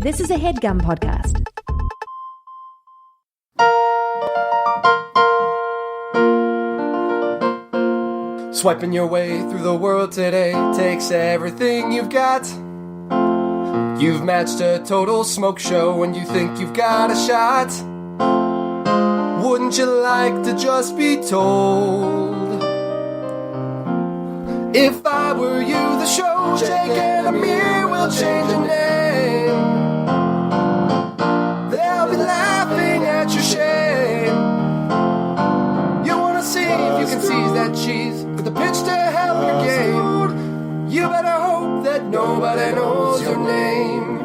This is a HeadGum podcast. Swiping your way through the world today takes everything you've got. You've matched a total smoke show and you think you've got a shot. Wouldn't you like to just be told? If I were you, the show Jake and Amir will change your name. They'll be laughing at your shame. You wanna see if you can seize that cheese with a pitch to help your game. You better hope that nobody knows your name.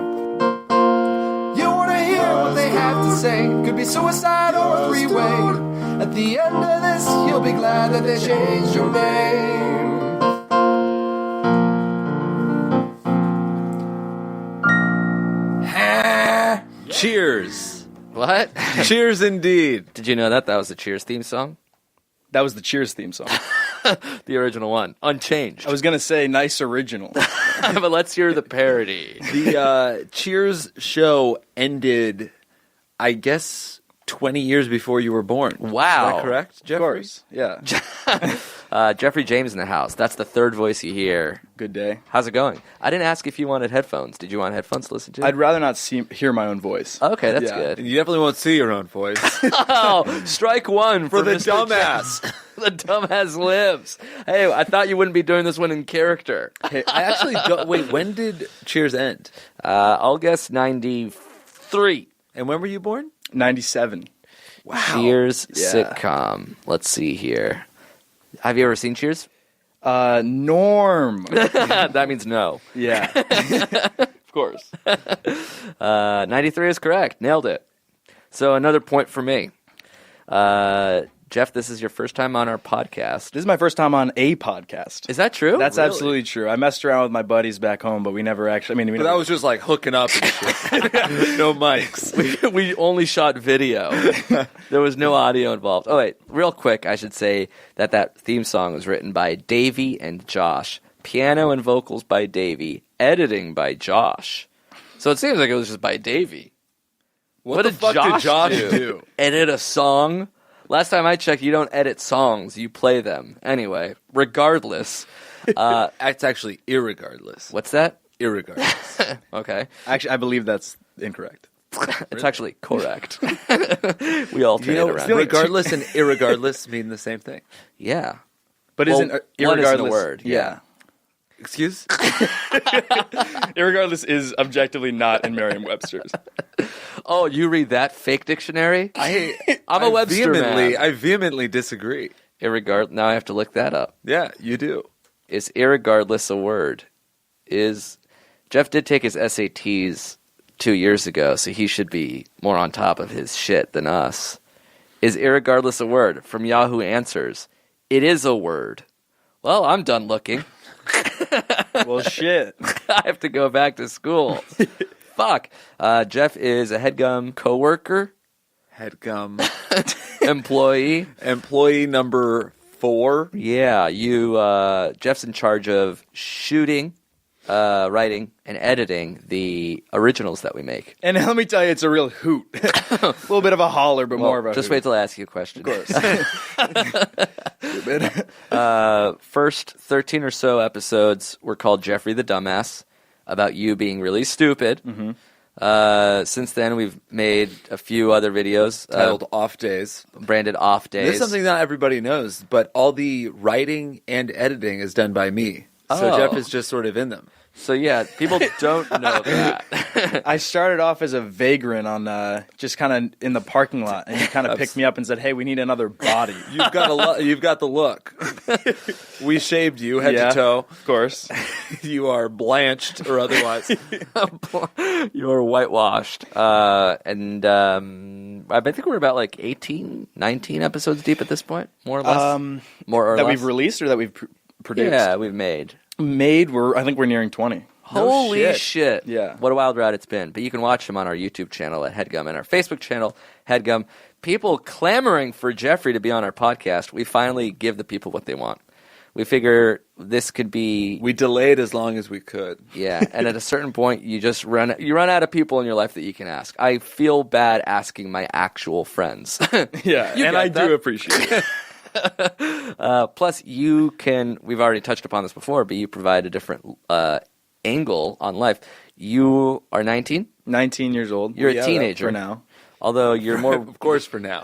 You wanna hear what they have to say. Could be suicide or a three-way. At the end of this, you'll be glad that they changed your name. Cheers. What? Cheers indeed. Did you know that was the Cheers theme song? That was the Cheers theme song. The original one, unchanged. I was going to say nice original. But let's hear the parody. The Cheers show ended, I guess, 20 years before you were born. Wow. Is that correct, Geoffrey? Of course, yeah. Geoffrey James in the house. That's the third voice you hear. Good day. How's it going? I didn't ask if you wanted headphones. Did you want headphones to listen to? I'd rather not hear my own voice. Okay, that's Yeah. good. You definitely won't see your own voice. Oh, strike one For the Mr. dumbass. The dumbass lives. Hey, I thought you wouldn't be doing this one in character. Hey, I actually don't... Wait, when did Cheers end? I'll guess 93. And when were you born? 97. Wow. Cheers Yeah. sitcom. Let's see here. Have you ever seen Cheers? Norm. That means no. Yeah. Of course. 93 is correct. Nailed it. So another point for me. Jeff, this is your first time on our podcast. This is my first time on a podcast. Is that true? That's Really? absolutely true. I messed around with my buddies back home, but we never actually... But that was just like hooking up and shit. No mics. we only shot video. There was no audio involved. Oh, wait. Real quick, I should say that theme song was written by Davey and Josh. Piano and vocals by Davey. Editing by Josh. So it seems like it was just by Davey. What the fuck did Josh do? Edit a song? Last time I checked, you don't edit songs. You play them. Anyway, regardless. It's actually irregardless. What's that? Irregardless. Okay. Actually, I believe that's incorrect. It's actually correct. We alternate around. Regardless and irregardless mean the same thing. Yeah. But Well, isn't one irregardless... isn't a word, yeah. Excuse? Irregardless is objectively not in Merriam-Webster's. Oh, you read that fake dictionary? I'm a I Webster man. I vehemently disagree. Now I have to look that up. Yeah, you do. Is irregardless a word? Jeff did take his SATs 2 years ago, so he should be more on top of his shit than us. Is irregardless a word? From Yahoo Answers. It is a word. Well, I'm done looking. Well, shit. I have to go back to school. Fuck. Jeff is a HeadGum coworker, Headgum. employee. Employee number 4. Yeah, Jeff's in charge of shooting, writing, and editing the originals that we make. And let me tell you, it's a real hoot. A little bit of a holler, but more of a Just hoot. wait till I ask you a question. Of course. First 13 or so episodes were called Geoffrey the Dumbass, about you being really stupid. Mm-hmm. Since then, we've made a few other videos Titled Off Days. branded Off Days. This is something not everybody knows, but all the writing and editing is done by me. So Oh. Jeff is just sort of in them. So yeah, people don't know that. I started off as a vagrant on just kind of in the parking lot, and you kind of picked me up and said, "Hey, we need another body." You've got the look. We shaved you head Yeah. to toe. Of course. You are blanched or otherwise. You are whitewashed. I think we're about like 18, 19 episodes deep at this point, more or less. More or That less. we've released or that we've produced? Yeah, we've made. I think we're nearing 20. Holy shit. Yeah. What a wild ride it's been. But you can watch them on our YouTube channel at HeadGum and our Facebook channel, HeadGum. People clamoring for Geoffrey to be on our podcast. We finally give the people what they want. we figure this could be. We delayed as long as we could. Yeah, and at a certain point, you run out of people in your life that you can ask. I feel bad asking my actual friends. Yeah, and I do appreciate it. Plus, we've already touched upon this before, but you provide a different angle on life. You are 19? 19 years old. You're a teenager. For now. Although you're more... Of course, for now.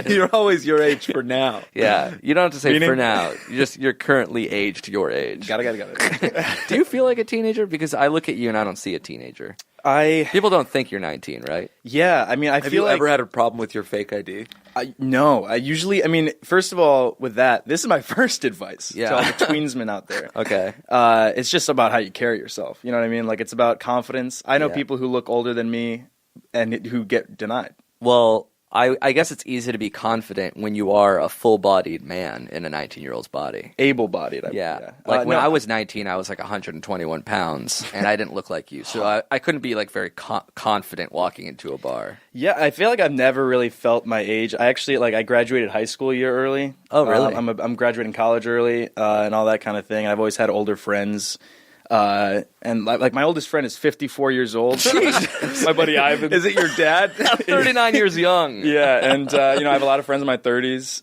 You're always your age for now. Yeah, you don't have to say for now. You're currently aged your age. Got it. Do you feel like a teenager? Because I look at you and I don't see a teenager. People don't think you're 19, right? Yeah, I mean, Have feel you like... ever had a problem with your fake ID? No, first of all, with that, this is my first advice Yeah. to all the tweensmen out there. Okay. It's just about how you carry yourself. You know what I mean? Like, it's about confidence. I know people who look older than me and who get denied. Well, I guess it's easy to be confident when you are a full-bodied man in a 19-year-old's body. Able-bodied. Yeah. Like when I was 19, I was like 121 pounds, and I didn't look like you. So I couldn't be like very confident walking into a bar. Yeah, I feel like I've never really felt my age. I actually, I graduated high school a year early. Oh, really? I'm graduating college early and all that kind of thing. I've always had older friends. And my oldest friend is 54 years old. My buddy Ivan. Is it your dad? 39 years young. Yeah, and I have a lot of friends in my 30s.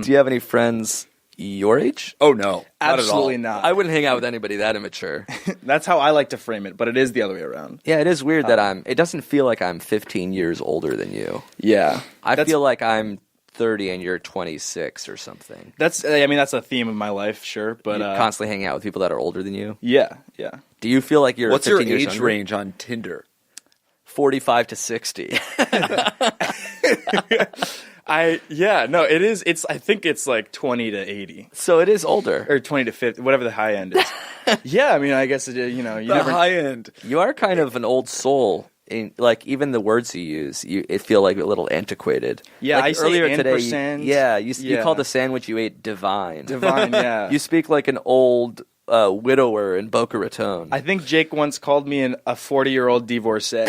Do you have any friends your age? Oh, no. Absolutely not. I wouldn't hang out with anybody that immature. That's how I like to frame it, but it is the other way around. Yeah, it is weird that it doesn't feel like I'm 15 years older than you. Yeah. I feel like I'm 30 and you're 26 or something. That's a theme of my life, sure, but You're constantly hanging out with people that are older than you. Yeah. Do you feel like you're What's your 15 years age younger? range on Tinder? 45 to 60. It is. I think it's like 20 to 80 So it is older. or 20 to 50, whatever the high end is. Yeah, I mean, I guess you never. high end. You are kind of an old soul. In, like even the words you use, it feel like a little antiquated. Yeah, like I say earlier today. ampersand. You called the sandwich you ate divine. Divine, yeah. You speak like an old widower in Boca Raton. I think Jake once called me a 40-year-old divorcee.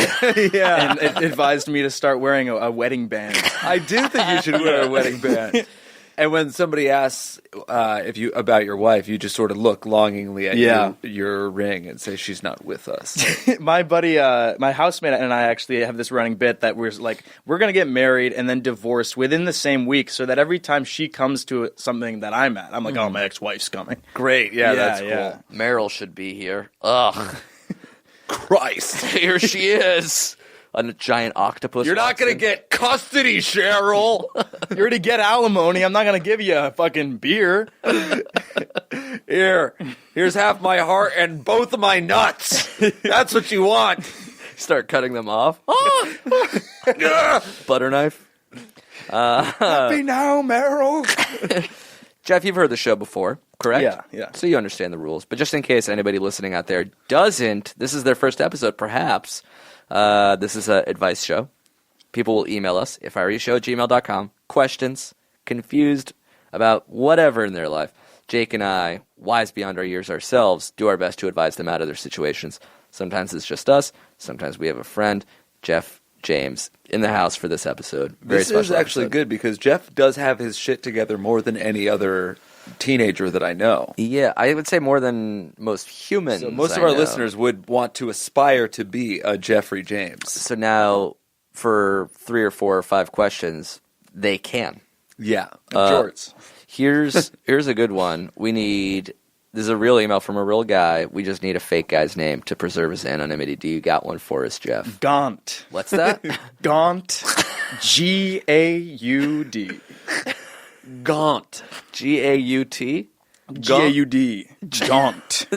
Yeah. And advised me to start wearing a wedding band. I do think you should wear a wedding band. And when somebody asks about your wife, you just sort of look longingly at your ring and say she's not with us. My buddy, my housemate and I actually have this running bit that we're going to get married and then divorced within the same week so that every time she comes to something that I'm at, I'm like, oh, my ex-wife's coming. Great. Yeah, that's cool. Meryl should be here. Ugh. Christ. Here she is. A giant octopus. You're not going to get custody, Cheryl. You already get alimony. I'm not going to give you a fucking beer. Here's half my heart and both of my nuts. That's what you want. Start cutting them off. Butter knife. Happy now, Meryl. Jeff, you've heard the show before, correct? Yeah. So you understand the rules. But just in case anybody listening out there doesn't, this is their first episode, perhaps. This is an advice show. People will email us, ifireshow@gmail.com, questions, confused about whatever in their life. Jake and I, wise beyond our years ourselves, do our best to advise them out of their situations. Sometimes it's just us. Sometimes we have a friend, Geoff James, in the house for this episode. Very this special is actually episode. good because Jeff does have his shit together more than any other teenager that I know. Yeah, I would say more than most humans. So most of I our know. listeners would want to aspire to be a Geoffrey James. So now, for 3 or 4 or 5 questions, they can. Yeah. Jorts. Here's a good one. This is a real email from a real guy. We just need a fake guy's name to preserve his anonymity. Do you got one for us, Jeff? Gaunt. What's that? Gaunt. G-A-U-D. Gaunt. G-A-U-T? G-A-U-D. Gaunt.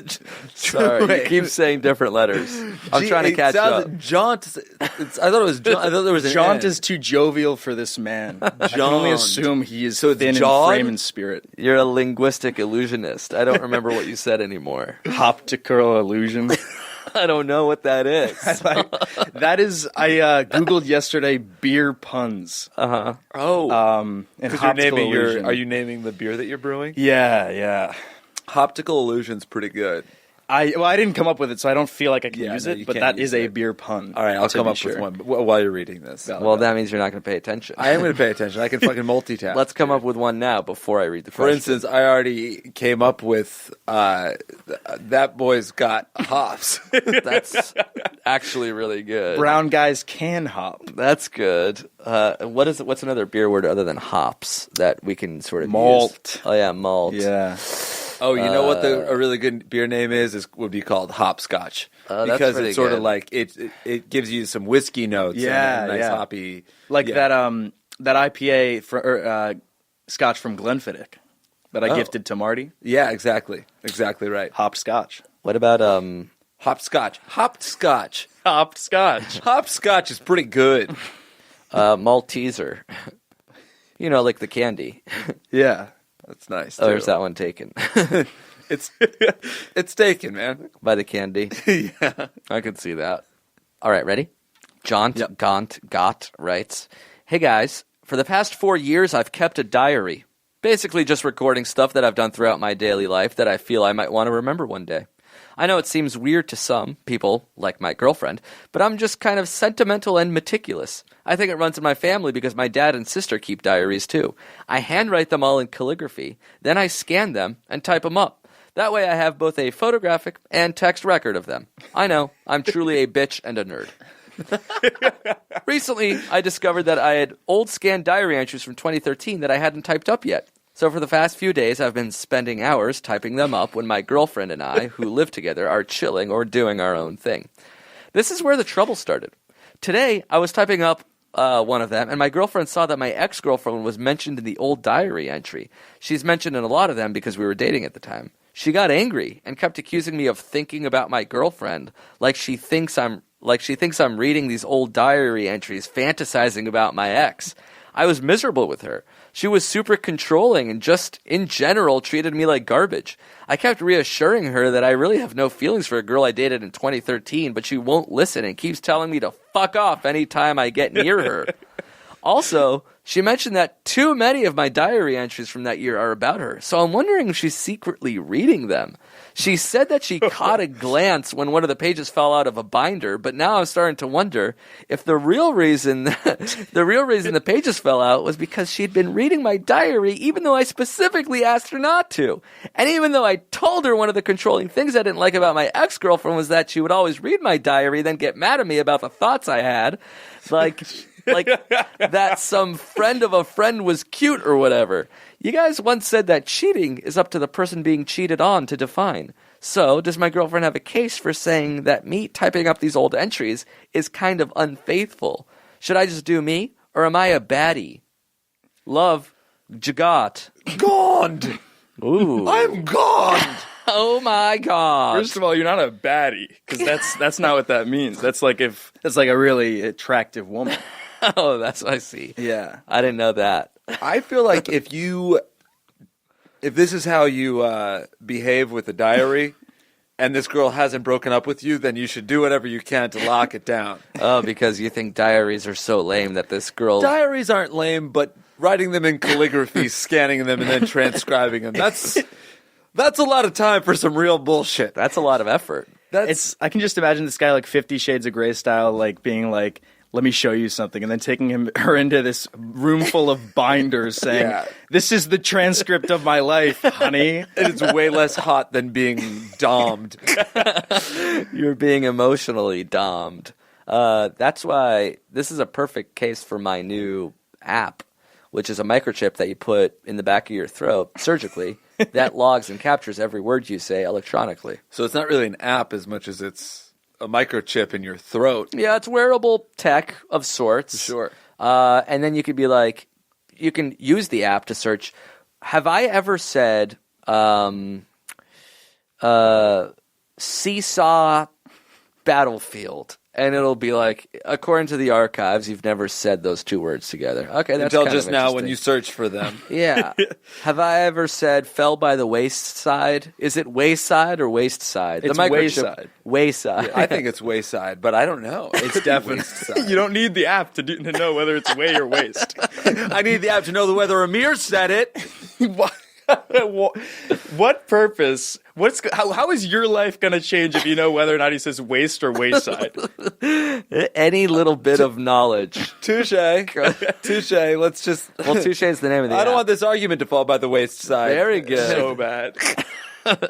Sorry, you keep saying different letters. I'm trying to catch up. Jaunt. I thought it was. I thought there was an Jaunt N. is too jovial for this man. I can only assume he is So it's thin in jawed? frame and spirit. You're a linguistic illusionist. I don't remember what you said anymore. Optical illusion. I don't know what that is. That is, I Googled yesterday beer puns. Oh. And Because you're optical naming illusion. Are you naming the beer that you're brewing? Yeah. Optical illusion's pretty good. I didn't come up with it, so I don't feel like I can use no, it, you but can't that use is a it. beer pun. All right, I'll to come be up sure. with one while you're reading this. Well, that means you're not going to pay attention. I am going to pay attention. I can fucking multitask. Let's come up with one now before I read the For question. instance, I already came up with that boy's got hops. That's actually really good. Brown guys can hop. That's good. What's another beer word other than hops that we can sort of Malt. use? Oh yeah, malt. Yeah. Oh, you know what a really good beer name would be called hopscotch, that's because pretty it's sort good. of like it gives you some whiskey notes. Yeah, and a nice yeah. hoppy. Like yeah. that IPA Scotch from Glenfiddich that I gifted to Marty. Yeah, exactly right. Hop Scotch. What about Hopscotch. Hopped Scotch. Hopscotch is pretty good. Malteser? You know, like the candy. Yeah. That's nice. Oh, too. there's that one taken It's taken, man. by the candy. Yeah. I could see that. All right, ready? Jaunt Yep. Gott writes, "Hey guys, for the past 4 years I've kept a diary. Basically just recording stuff that I've done throughout my daily life that I feel I might want to remember one day. I know it seems weird to some people, like my girlfriend, but I'm just kind of sentimental and meticulous. I think it runs in my family because my dad and sister keep diaries too. I handwrite them all in calligraphy, then I scan them and type them up. That way I have both a photographic and text record of them. I know, I'm truly a bitch and a nerd. Recently, I discovered that I had old scanned diary entries from 2013 that I hadn't typed up yet. So for the past few days, I've been spending hours typing them up when my girlfriend and I, who live together, are chilling or doing our own thing. This is where the trouble started. Today, I was typing up one of them, and my girlfriend saw that my ex-girlfriend was mentioned in the old diary entry. She's mentioned in a lot of them because we were dating at the time. She got angry and kept accusing me of thinking about my girlfriend, like she thinks I'm reading these old diary entries, fantasizing about my ex. I was miserable with her. She was super controlling and just, in general, treated me like garbage. I kept reassuring her that I really have no feelings for a girl I dated in 2013, but she won't listen and keeps telling me to fuck off anytime I get near her. Also, she mentioned that too many of my diary entries from that year are about her, so I'm wondering if she's secretly reading them. She said that she caught a glance when one of the pages fell out of a binder, but now I'm starting to wonder if the real reason the pages fell out was because she'd been reading my diary even though I specifically asked her not to. And even though I told her one of the controlling things I didn't like about my ex-girlfriend was that she would always read my diary, then get mad at me about the thoughts I had, like that some friend of a friend was cute or whatever. You guys once said that cheating is up to the person being cheated on to define. So, does my girlfriend have a case for saying that me typing up these old entries is kind of unfaithful? Should I just do me, or am I a baddie? Love, Jagat. Gone. Ooh. I'm gone. Oh my god. First of all, you're not a baddie, because that's not what that means. That's like a really attractive woman. Oh, that's what I see. Yeah. I didn't know that. I feel like if this is how you behave with the diary, and this girl hasn't broken up with you, then you should do whatever you can to lock it down. Oh, because you think diaries are so lame that this girl... Diaries aren't lame, but writing them in calligraphy, scanning them, and then transcribing them, that's a lot of time for some real bullshit. That's a lot of effort. I can just imagine this guy like 50 Shades of Grey style, like being like, let me show you something, and then taking her into this room full of binders saying, Yeah. This is the transcript of my life, honey. It's way less hot than being dommed. You're being emotionally dommed. That's why this is a perfect case for my new app, which is a microchip that you put in the back of your throat surgically that logs and captures every word you say electronically. So it's not really an app as much as it's a microchip in your throat. Yeah, it's wearable tech of sorts. Sure. And then you could be like, you can use the app to search, have I ever said seesaw battlefield? And it'll be like, according to the archives, you've never said those two words together. Okay, that's Until kind just of now when interesting. you search for them. Yeah. Have I ever said fell by the wayside? Is it wayside or waist side? It's the microchip, wayside. Wayside. I think it's wayside, but I don't know. It's definitely. You don't need the app to know whether it's way or waist. I need the app to know whether Amir said it. What purpose? How is your life going to change if you know whether or not he says waist or wayside? Any little bit of knowledge. Touche. Let's just. Well, touche is the name of the I don't app. want this argument to fall by the wayside. Very good. So bad.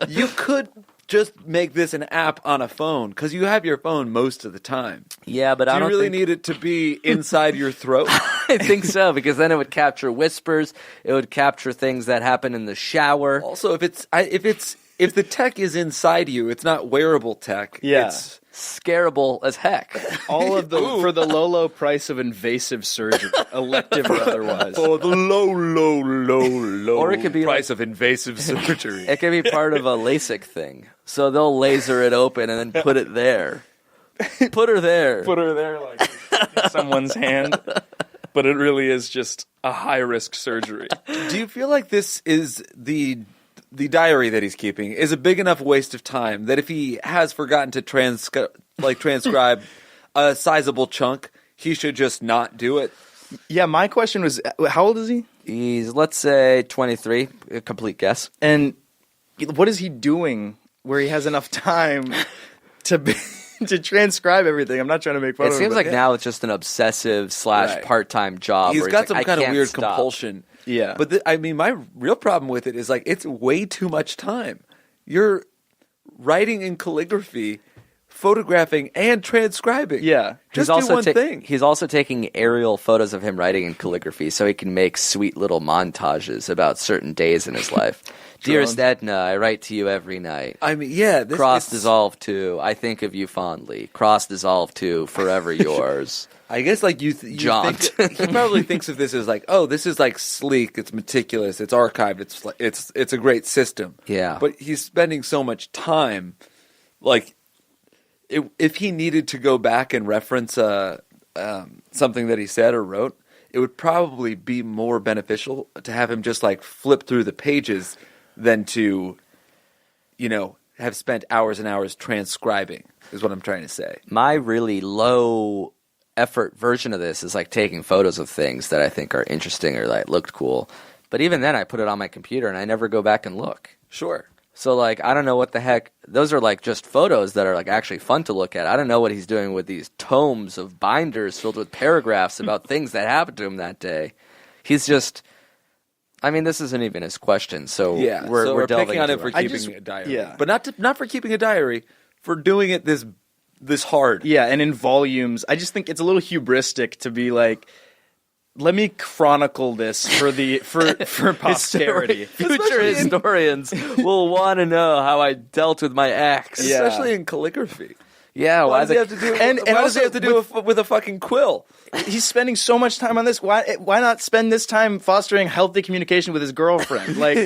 You could just make this an app on a phone because you have your phone most of the time. Yeah, but Do I you don't really think... need it to be inside your throat? I think so, because then it would capture whispers. It would capture things that happen in the shower. Also, if the tech is inside you, it's not wearable tech. Yeah. It's Scarable as heck. All of the for the low price of invasive surgery, elective or otherwise. for the low Or it could be price of invasive surgery. It could be part of a LASIK thing. So they'll laser it open and then put it there. Put her there. Put her there like in someone's hand, but it really is just a high risk surgery. Do you feel like this is the diary that he's keeping is a big enough waste of time that if he has forgotten to transcribe a sizable chunk, he should just not do it? Yeah, my question was, how old is he? He's, let's say, 23. A complete guess. And what is he doing where he has enough time to transcribe everything? I'm not trying to make fun It of him. seems but- like now it's just an obsessive / Right. part-time job. He's where got like, some I kind of can't weird stop. compulsion. Yeah. But my real problem with it is like it's way too much time. You're writing in calligraphy, photographing, and transcribing. Yeah. Just do one thing. He's also taking aerial photos of him writing in calligraphy so he can make sweet little montages about certain days in his life. Dearest Edna, I write to you every night. I mean, yeah. Cross dissolve to, I think of you fondly. Cross dissolve to, forever yours. I guess like you Jaunt. think he probably thinks of this as like, oh, this is like sleek, it's meticulous, it's archived, it's a great system. Yeah. But he's spending so much time, like, if he needed to go back and reference something that he said or wrote, it would probably be more beneficial to have him just like flip through the pages than to, have spent hours and hours transcribing. Is what I'm trying to say. My really low effort version of this is like taking photos of things that I think are interesting or like looked cool. But even then I put it on my computer and I never go back and look. Sure. So like I don't know what the heck those are like just photos that are like actually fun to look at. I don't know what he's doing with these tomes of binders filled with paragraphs about things that happened to him that day. He's just this isn't even his question. So Yeah, we're delving picking on into him for it. keeping a diary. yeah. But not for keeping a diary, for doing it this hard. Yeah, and in volumes. I just think it's a little hubristic to be like, let me chronicle this for posterity. Future historians will want to know how I dealt with my ex. Yeah. Especially in calligraphy. Yeah, Why does he have to do? and why does he also have to do it with a fucking quill? He's spending so much time on this. Why not spend this time fostering healthy communication with his girlfriend? Like,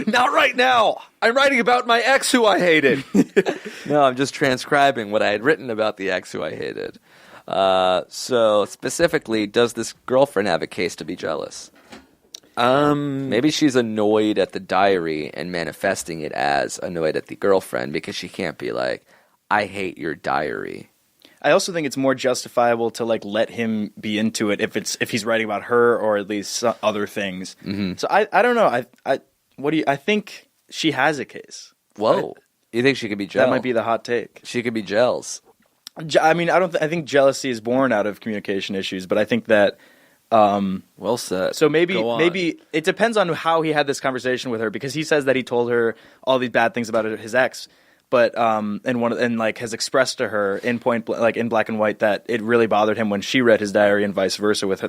Not right now. I'm writing about my ex who I hated. No, I'm just transcribing what I had written about the ex who I hated. So specifically, does this girlfriend have a case to be jealous? Maybe she's annoyed at the diary and manifesting it as annoyed at the girlfriend because she can't be like, I hate your diary. I also think it's more justifiable to like let him be into it if he's writing about her or at least some other things. Mm-hmm. So I don't know. I think she has a case. Whoa, you think she could be jealous? That might be the hot take. She could be jealous. I think jealousy is born out of communication issues, but I think that. Well said. So maybe Go on. it depends on how he had this conversation with her, because he says that he told her all these bad things about his ex, but and has expressed to her in in black and white that it really bothered him when she read his diary and vice versa with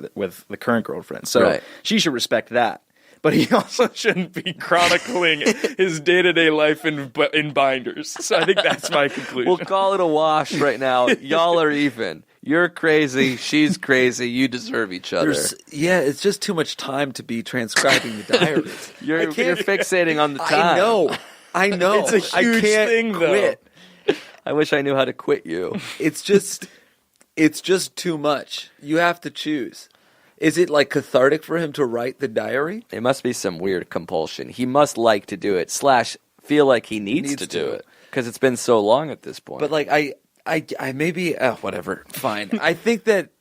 the current girlfriend. So Right. she should respect that. But he also shouldn't be chronicling his day-to-day life in binders. So I think that's my conclusion. We'll call it a wash right now. Y'all are even. You're crazy. She's crazy. You deserve each other. It's just too much time to be transcribing the diaries. You're fixating on the time. I know. It's a huge I can't thing, though. quit. I wish I knew how to quit you. It's just too much. You have to choose. Is it like cathartic for him to write the diary? It must be some weird compulsion. He must like to do it / feel like he needs to do it because it's been so long at this point. But like I maybe whatever. Fine. I think that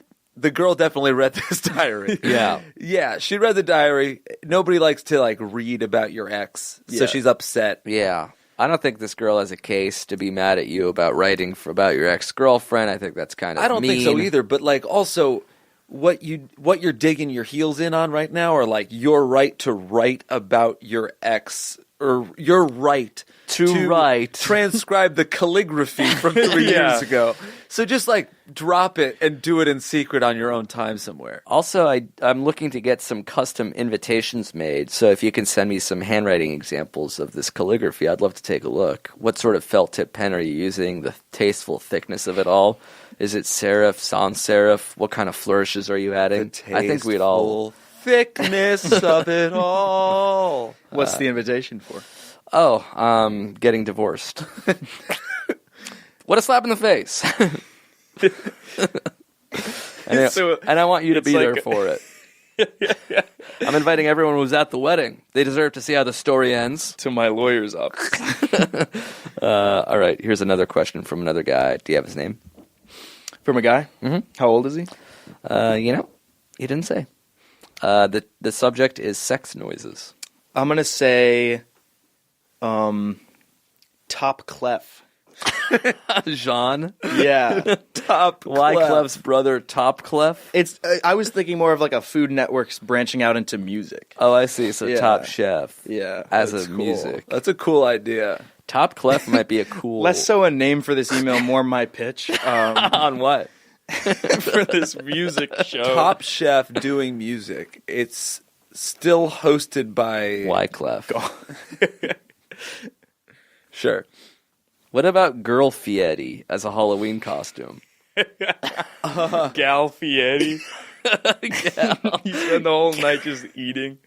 the girl definitely read this diary. Yeah. Yeah, she read the diary. Nobody likes to like read about your ex, so Yeah. she's upset. Yeah. I don't think this girl has a case to be mad at you about writing about your ex-girlfriend. I think that's kind of I don't think so mean. either, but like also what you're digging your heels in on right now are like your right to write about your ex or your right To write. transcribe the calligraphy from 3 years ago. So just like drop it and do it in secret on your own time somewhere. Also, I'm looking to get some custom invitations made, so if you can send me some handwriting examples of this calligraphy, I'd love to take a look. What sort of felt tip pen are you using? The tasteful thickness of it all? Is it serif, sans serif? What kind of flourishes are you adding? I think we'd all... thickness of it all. What's the invitation for? Oh, getting divorced. What a slap in the face. And I want you to be there for it. I'm inviting everyone who's at the wedding. They deserve to see how the story ends. To my lawyer's office. All right, here's another question from another guy. Do you have his name? From a guy? Mm-hmm. How old is he? He didn't say. The subject is sex noises. I'm gonna say, top clef. Jean? Yeah, Top Wyclef's brother, Top Clef? it's. I was thinking more of like a Food Network's branching out into music. Oh, I see. So Yeah. Top Chef. Yeah, As That's a cool. music. That's a cool idea. Top Clef might be a cool... less so a name for this email, more my pitch On what? for this music show. Top Chef doing music. It's still hosted by Wyclef. Sure. What about Girl Fieri as a Halloween costume? Gal Fieri. You spend the whole night just eating.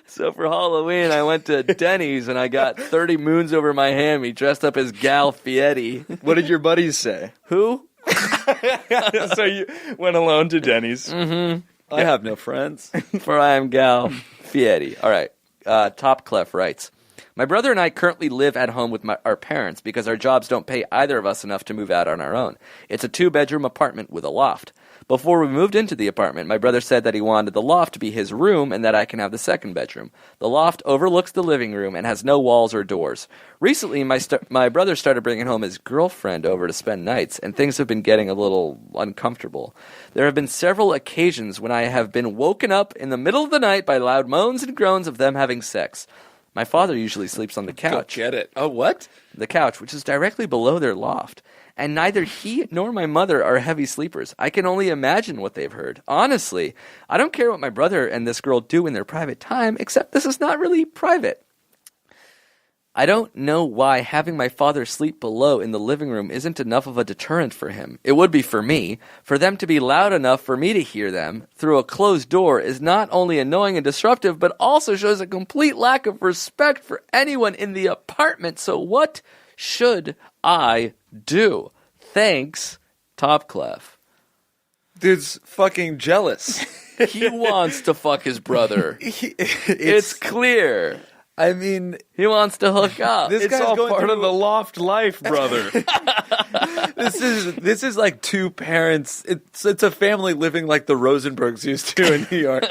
So for Halloween, I went to Denny's and I got 30 moons over my hammy dressed up as Gal Fieri. What did your buddies say? Who? So you went alone to Denny's. I have no friends. For I am Gal Fieri. All right. Top Clef writes, my brother and I currently live at home with our parents because our jobs don't pay either of us enough to move out on our own. It's a 2-bedroom apartment with a loft. Before we moved into the apartment, my brother said that he wanted the loft to be his room and that I can have the second bedroom. The loft overlooks the living room and has no walls or doors. Recently, my brother started bringing home his girlfriend over to spend nights, and things have been getting a little uncomfortable. There have been several occasions when I have been woken up in the middle of the night by loud moans and groans of them having sex. My father usually sleeps on the couch. Get it. Oh, what? The couch, which is directly below their loft. And neither he nor my mother are heavy sleepers. I can only imagine what they've heard. Honestly, I don't care what my brother and this girl do in their private time, except this is not really private. I don't know why having my father sleep below in the living room isn't enough of a deterrent for him. It would be for me. For them to be loud enough for me to hear them through a closed door is not only annoying and disruptive, but also shows a complete lack of respect for anyone in the apartment. So what should I do? Thanks, Top Clef. Dude's fucking jealous. He wants to fuck his brother. It's clear. I mean, He wants to hook up. this It's guy's all going part through, of the loft life, brother. This is like two parents. It's a family living like the Rosenbergs used to in New York.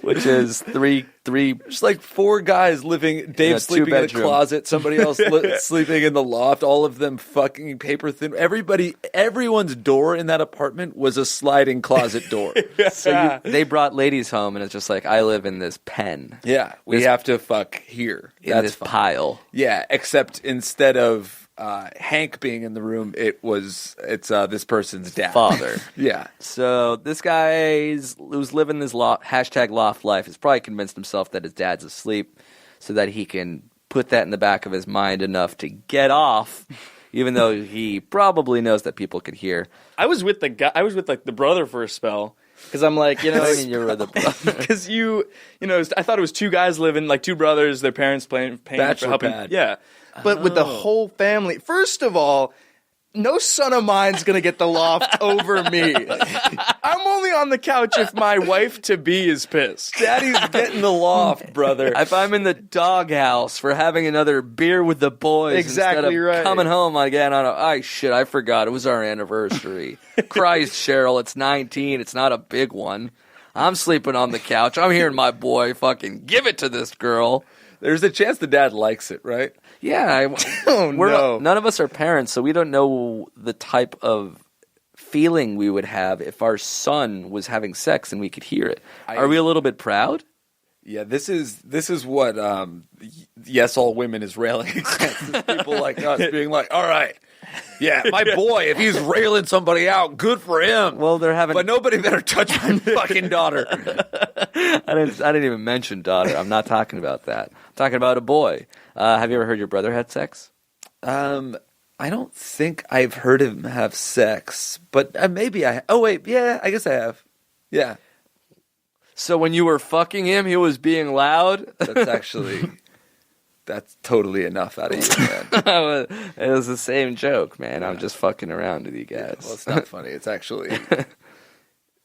Which is three. Just like 4 guys living. Dave sleeping in a two-bedroom. closet. Somebody else sleeping in the loft. All of them fucking paper thin. Everyone's door in that apartment was a sliding closet door. So they brought ladies home, and it's just like, I live in this pen. Yeah, we This- have to fuck here. In That's this fine. pile. Yeah, except instead of Hank being in the room, it's this person's dad. Father. Yeah. So this guy who's living this hashtag loft life has probably convinced himself that his dad's asleep so that he can put that in the back of his mind enough to get off, even though he probably knows that people can hear. I was with the guy. I was with like the brother for a spell because I'm like, you know, I mean, you're the brother. because you know, I thought it was 2 guys living, like 2 brothers, their parents paying for Bachelor helping. pad. Yeah, but with the whole family. First of all, no son of mine's gonna get the loft over me. I'm only on the couch if my wife-to-be is pissed. Daddy's getting the loft, brother. If I'm in the doghouse for having another beer with the boys Exactly instead of right. coming home again on I forgot. It was our anniversary. Christ, Cheryl, it's 19. It's not a big one. I'm sleeping on the couch. I'm hearing my boy fucking give it to this girl. There's a chance the dad likes it, right? Yeah. No. None of us are parents, so we don't know the type of feeling we would have if our son was having sex and we could hear it. Are we a little bit proud? Yeah, this is what Yes All Women is railing against. People like us being like, all right, yeah, my boy, if he's railing somebody out, good for him. Well, they're having... But nobody better touch my fucking daughter. I didn't even mention daughter. I'm not talking about that. I'm talking about a boy. Have you ever heard your brother had sex? I don't think I've heard him have sex, but maybe I... Oh, wait, yeah, I guess I have. Yeah. So when you were fucking him, he was being loud? That's totally enough out of you, man. It was the same joke, man. I'm just fucking around with you guys. Well, it's not funny. It's actually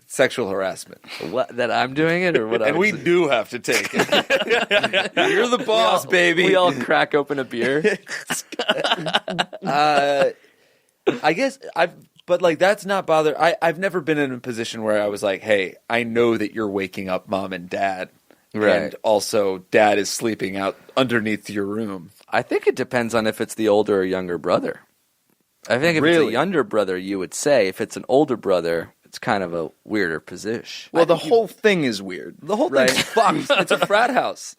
sexual harassment. What, that I'm doing it, or what? And we do have to take it. You're the boss, baby. We all crack open a beer. I guess but like that's not bother. I've never been in a position where I was like, hey, I know that you're waking up mom and dad. Right. And also dad is sleeping out underneath your room. I think it depends on if it's the older or younger brother. I think if it's a younger brother, you would say. If it's an older brother, it's kind of a weirder position. Well, the whole thing is weird. The whole thing's fucked. It's a frat house.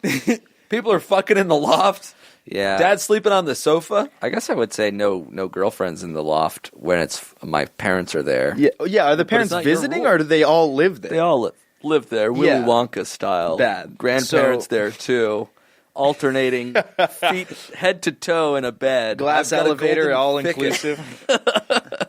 People are fucking in the loft. Yeah. Dad's sleeping on the sofa. I guess I would say no girlfriends in the loft when it's my parents are there. Yeah. Are the parents not your visiting, rule. or do they all live there? They all live there, Willy Yeah. Wonka style. Bad. Grandparents So- there too, alternating feet head to toe in a bed. Glass I've got a elevator, golden all thicket. inclusive.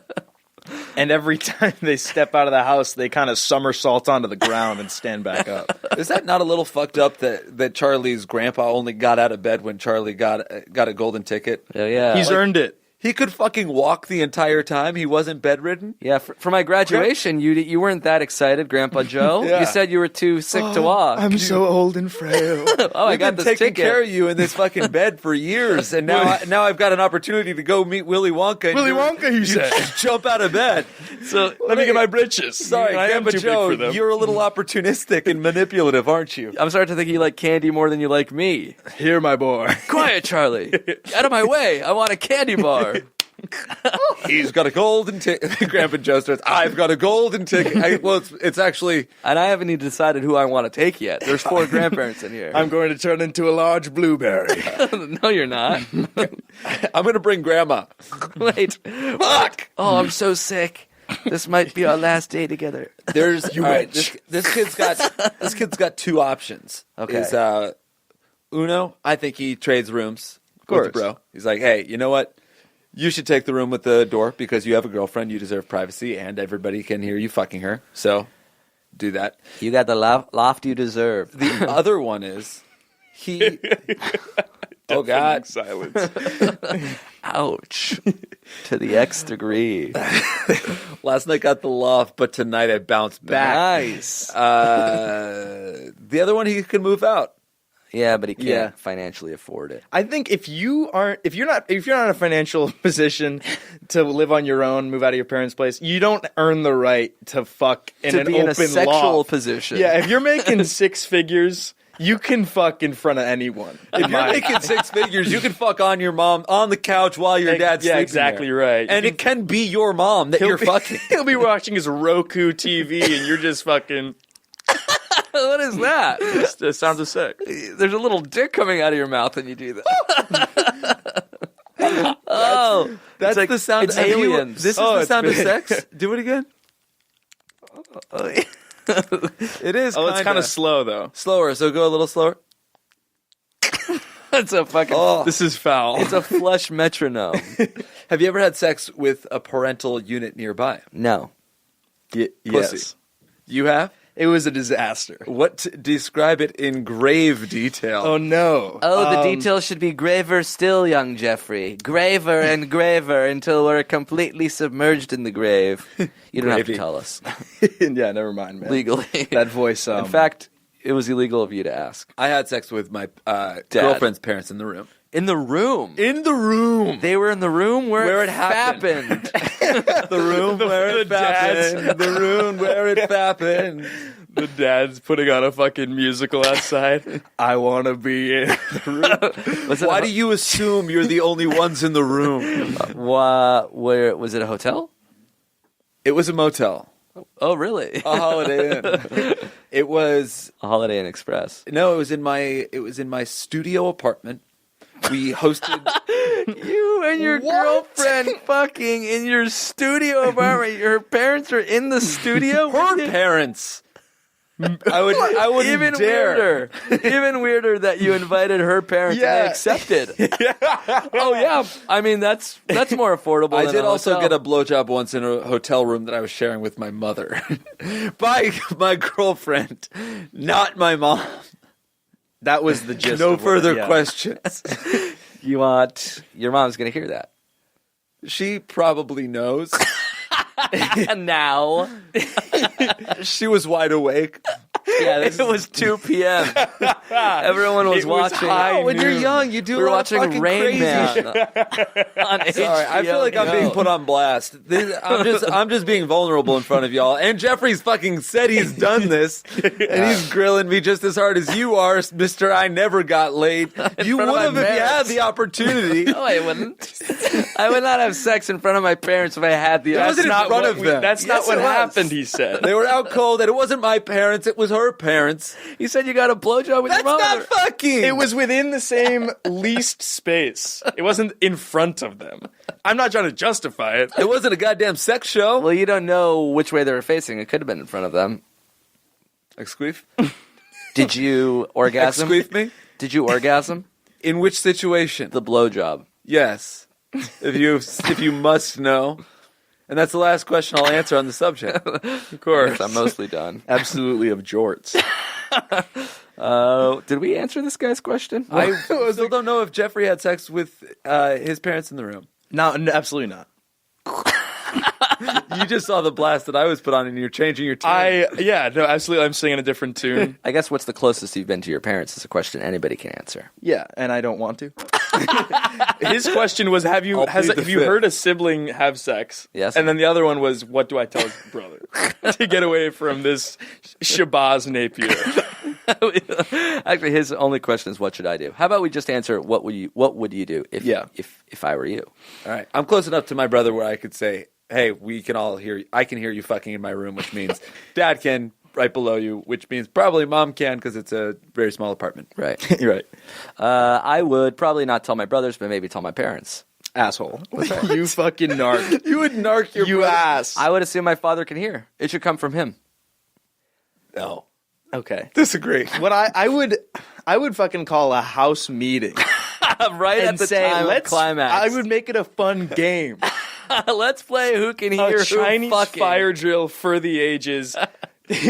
And every time they step out of the house, they kind of somersault onto the ground and stand back up. Is that not a little fucked up that Charlie's grandpa only got out of bed when Charlie got a golden ticket? Oh, yeah. He's earned it. He could fucking walk the entire time. He wasn't bedridden. Yeah, for my graduation, you weren't that excited, Grandpa Joe. Yeah. You said you were too sick to walk. I'm so old and frail. I We've got been this taking ticket. care of you in this fucking bed for years, and now I've got an opportunity to go meet Willy Wonka. And Willy you're- Wonka, you said. jump out of bed. So Let me get my britches. Sorry, I am Grandpa too Joe, big for them. you're a little opportunistic and manipulative, aren't you? I'm starting to think you like candy more than you like me. Here, my boy. Quiet, Charlie. Out of my way. I want a candy bar. He's got a golden ticket. Grandpa Joe starts, I've got a golden ticket. It's actually... And I haven't even decided who I want to take yet. There's 4 grandparents in here. I'm going to turn into a large blueberry. No, you're not. I'm going to bring Grandma. Wait. Fuck! Oh, I'm so sick. This might be our last day together. There's... all right, this kid's got 2 options. Okay. Is, Uno, I think he trades rooms with course. the bro. He's like, hey, you know what? You should take the room with the door because you have a girlfriend. You deserve privacy, and everybody can hear you fucking her. So, do that. You got the loft you deserve. The other one is he. Oh God! Silence. Ouch. To the X degree. Last night got the loft, but tonight I bounced back. Nice. The other one he can move out. Yeah, but he can't Yeah. financially afford it. I think if you're not in a financial position to live on your own, move out of your parents' place, you don't earn the right to fuck in To an be open in a sexual loft. position. Yeah, if you're making 6 figures, you can fuck in front of anyone. If you're making 6 figures, you can fuck on your mom on the couch while your dad's Yeah, sleeping exactly there. right. And it can be your mom that you're fucking. He'll be watching his Roku TV, and you're just fucking. What is that? It sounds of sex. There's a little dick coming out of your mouth when you do that. Oh, That's like- the sound. it's have you- aliens. This is Oh, the it's sound of big. sex. Do it again. It is. Oh, it's kind of slow though. slower. So go a little slower. It's a fucking. Oh, This is foul. It's a flush metronome. have you ever had sex with a parental unit nearby? No. Pussy. Yes. You have? It was a disaster. Describe it in grave detail. Oh, no. Oh, the details should be graver still, young Geoffrey. Graver and graver until we're completely submerged in the grave. You don't have to Gravy. tell us. Yeah, never mind, man. Legally. That voice. In fact, it was illegal of you to ask. I had sex with my girlfriend's parents in the room. In the room. In the room. They were in the room where it happened. happened. The room where it happened. The room where it happened. The dad's putting on a fucking musical outside. I want to be in the room. Why do you assume you're the only ones in the room? Where was it? A hotel? It was a motel. Oh, really? A Holiday Inn. It was A Holiday Inn Express. no. It was in my studio apartment. We hosted. You and your girlfriend fucking in your studio apartment. Your parents are in the studio. Her parents. I would Even dare. weirder. Even weirder that you invited her parents and they Yeah. accepted. Oh yeah. I mean that's more affordable. I than did a also hotel. get a blowjob once in a hotel room that I was sharing with my mother by my girlfriend, not my mom. That was the gist. No of what- further yeah. questions. You want your mom's gonna hear that. She probably knows. And now. She was wide awake. Yeah, it was 2 p.m. Everyone was It was watching. high when you're noon. young, you do We were a lot of watching fucking Rain crazy Man shit. on HBO. Sorry, I feel like I'm being put on blast. I'm just being vulnerable in front of y'all. And Jeffrey's fucking said he's done this, and he's grilling me just as hard as you are, Mister. I never got laid. You front of would my have if you had parents. the opportunity. No, I wouldn't. I would not have sex in front of my parents if I had the. It wasn't in Not front what of we- them. That's Yes, not what it was. happened, he said. They were out cold, and it wasn't my parents; it was her parents. You said you got a blowjob with That's your mom. not fucking. It was within the same leased space. It wasn't in front of them. I'm not trying to justify it. It wasn't a goddamn sex show. Well, you don't know which way they were facing. It could have been in front of them. Excuse Did you orgasm? me. Did you orgasm? In which situation? The blowjob. Yes. If you must know. And that's the last question I'll answer on the subject. Of course. Yes, I'm mostly done. Absolutely of jorts. Did we answer this guy's question? I still don't know if Jeffrey had sex with his parents in the room. No, absolutely not. You just saw the blast that I was put on, and you're changing your tune. No, absolutely. I'm singing a different tune. I guess what's the closest you've been to your parents is a question anybody can answer. Yeah, and I don't want to. His question was, have you I'll plead the have you fifth. heard a sibling have sex? Yes. And then the other one was, what do I tell his brother to get away from this Shabazz Napier? Actually, his only question is, "What should I do?" How about we just answer, "What would you do if I were you?" All right. I'm close enough to my brother where I could say, hey, we can all hear you. I can hear you fucking in my room, which means dad can right below you, which means probably mom can because it's a very small apartment. Right. You're right. I would probably not tell my brothers, but maybe tell my parents. Asshole. You fucking narc. You would narc your You brother. ass. I would assume my father can hear. It should come from him. No. Okay. Disagree. What I would fucking call a house meeting Right and at the say, time of let's. climax. I would make it a fun game. Let's play who can hear A who Chinese fucking. fire drill for the ages.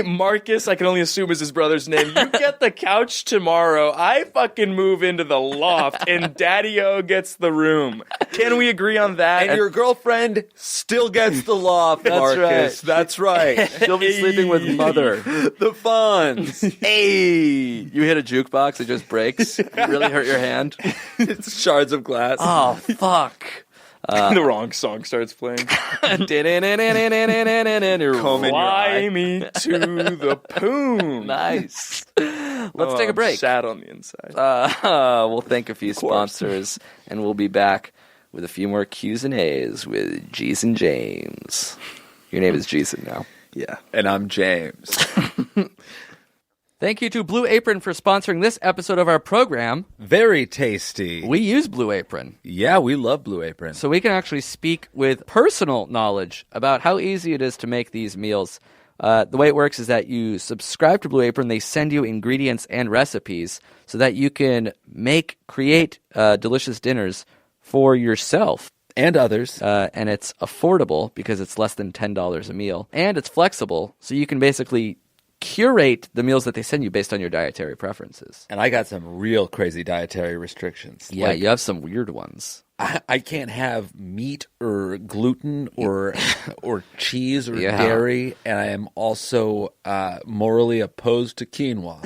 Marcus, I can only assume is his brother's name. You get the couch tomorrow. I fucking move into the loft, and Daddy-O gets the room. Can we agree on that? And your girlfriend still gets the loft, That's Marcus. right. That's right. She'll be sleeping with mother. The funds. Hey, you hit a jukebox, it just breaks. You really hurt your hand. It's shards of glass. Oh fuck! the wrong song starts playing. Comb Fly me to the poon. Nice. Let's take a I'm break. sad on the inside. We'll thank a few sponsors, and we'll be back with a few more Q's and A's with Jason James. Your name is Jason now. Yeah. And I'm James. Thank you to Blue Apron for sponsoring this episode of our program. Very tasty. We use Blue Apron, Yeah, we love Blue Apron. so we can actually speak with personal knowledge about how easy it is to make these meals. The way it works is that you subscribe to Blue Apron, they send you ingredients and recipes so that you can create delicious dinners for yourself. And others. And it's affordable because it's less than $10 a meal. And it's flexible, so you can basically curate the meals that they send you based on your dietary preferences. And I got some real crazy dietary restrictions. Yeah, Like, you have some weird ones. I can't have meat or gluten or cheese or Yeah. dairy, and I am also morally opposed to quinoa.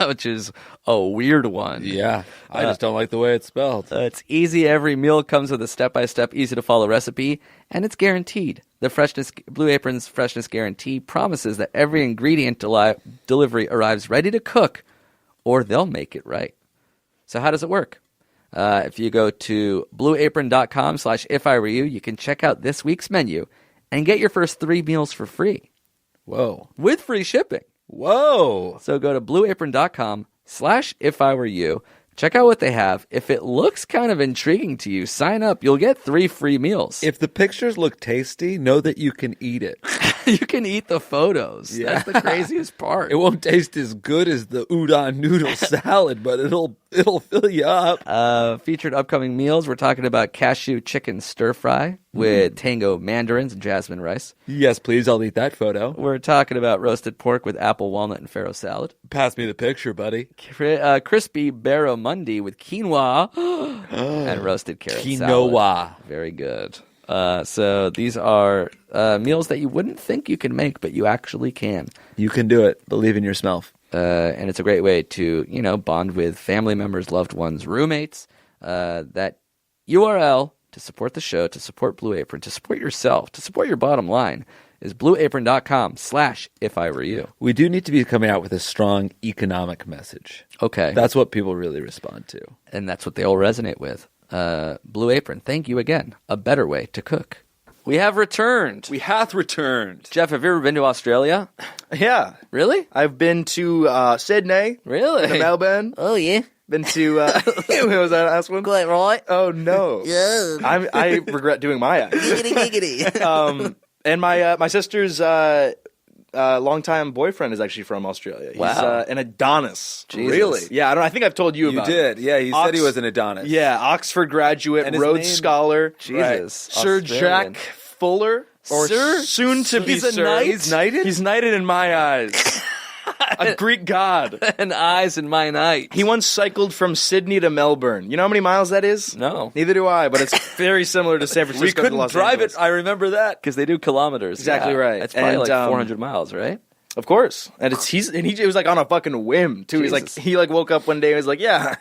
Which is a weird one. Yeah, I just don't like the way it's spelled. It's easy. Every meal comes with a step-by-step, easy-to-follow recipe, and it's guaranteed. The Blue Apron's freshness guarantee promises that every ingredient delivery arrives ready to cook, or they'll make it right. So how does it work? If you go to blueapron.com/ifIwereYou, you can check out this week's menu and get your first 3 meals for free Whoa. with free shipping. Whoa. So go to blueapron.com/ifIwereYou. Check out what they have. If it looks kind of intriguing to you, sign up. You'll get 3 free meals. If the pictures look tasty, know that you can eat it. You can eat the photos. Yeah. That's the craziest part. It won't taste as good as the udon noodle salad, but it'll fill you up. Featured upcoming meals, we're talking about cashew chicken stir fry with tango mandarins and jasmine rice. Yes, please. I'll eat that photo. We're talking about roasted pork with apple, walnut, and farro salad. Pass me the picture, buddy. Crispy barramundi with quinoa and roasted carrot salad. Quinoa. Very good. So these are meals that you wouldn't think you can make, but you actually can. You can do it. Believe in yourself. And it's a great way to, bond with family members, loved ones, roommates. That URL to support the show, to support Blue Apron, to support yourself, to support your bottom line is blueapron.com/ifIwereYou. We do need to be coming out with a strong economic message. Okay. That's what people really respond to. And that's what they all resonate with. Blue Apron, thank you again. A better way to cook. We have returned. We hath returned. Jeff, have you ever been to Australia? Yeah. Really? I've been to Sydney, Really? to Melbourne. Oh, yeah. Been to what was that last one? Quite right. Oh no. Yeah. I regret doing my eyes. Giggity. And my sister's longtime boyfriend is actually from Australia. He's Wow. an Adonis. Jesus. Really? Yeah, I think I've told you You about did. it. Yeah, he said he was an Adonis. Yeah, Oxford graduate, And his Rhodes name- Scholar. Jesus. Sir Australian. Jack Fuller. Or Sir? soon to be He's a sir. knight? He's knighted? He's knighted in my eyes. A Greek god. And eyes in my night. He once cycled from Sydney to Melbourne. You know how many miles that is? No. Neither do I, but it's very similar to San Francisco. We couldn't to Los drive Angeles. it. I remember that. Because they do kilometers. Exactly Yeah. right. It's probably And, like 400 miles, right? Of course. And it was like on a fucking whim too. Jesus. He woke up one day and was like, yeah,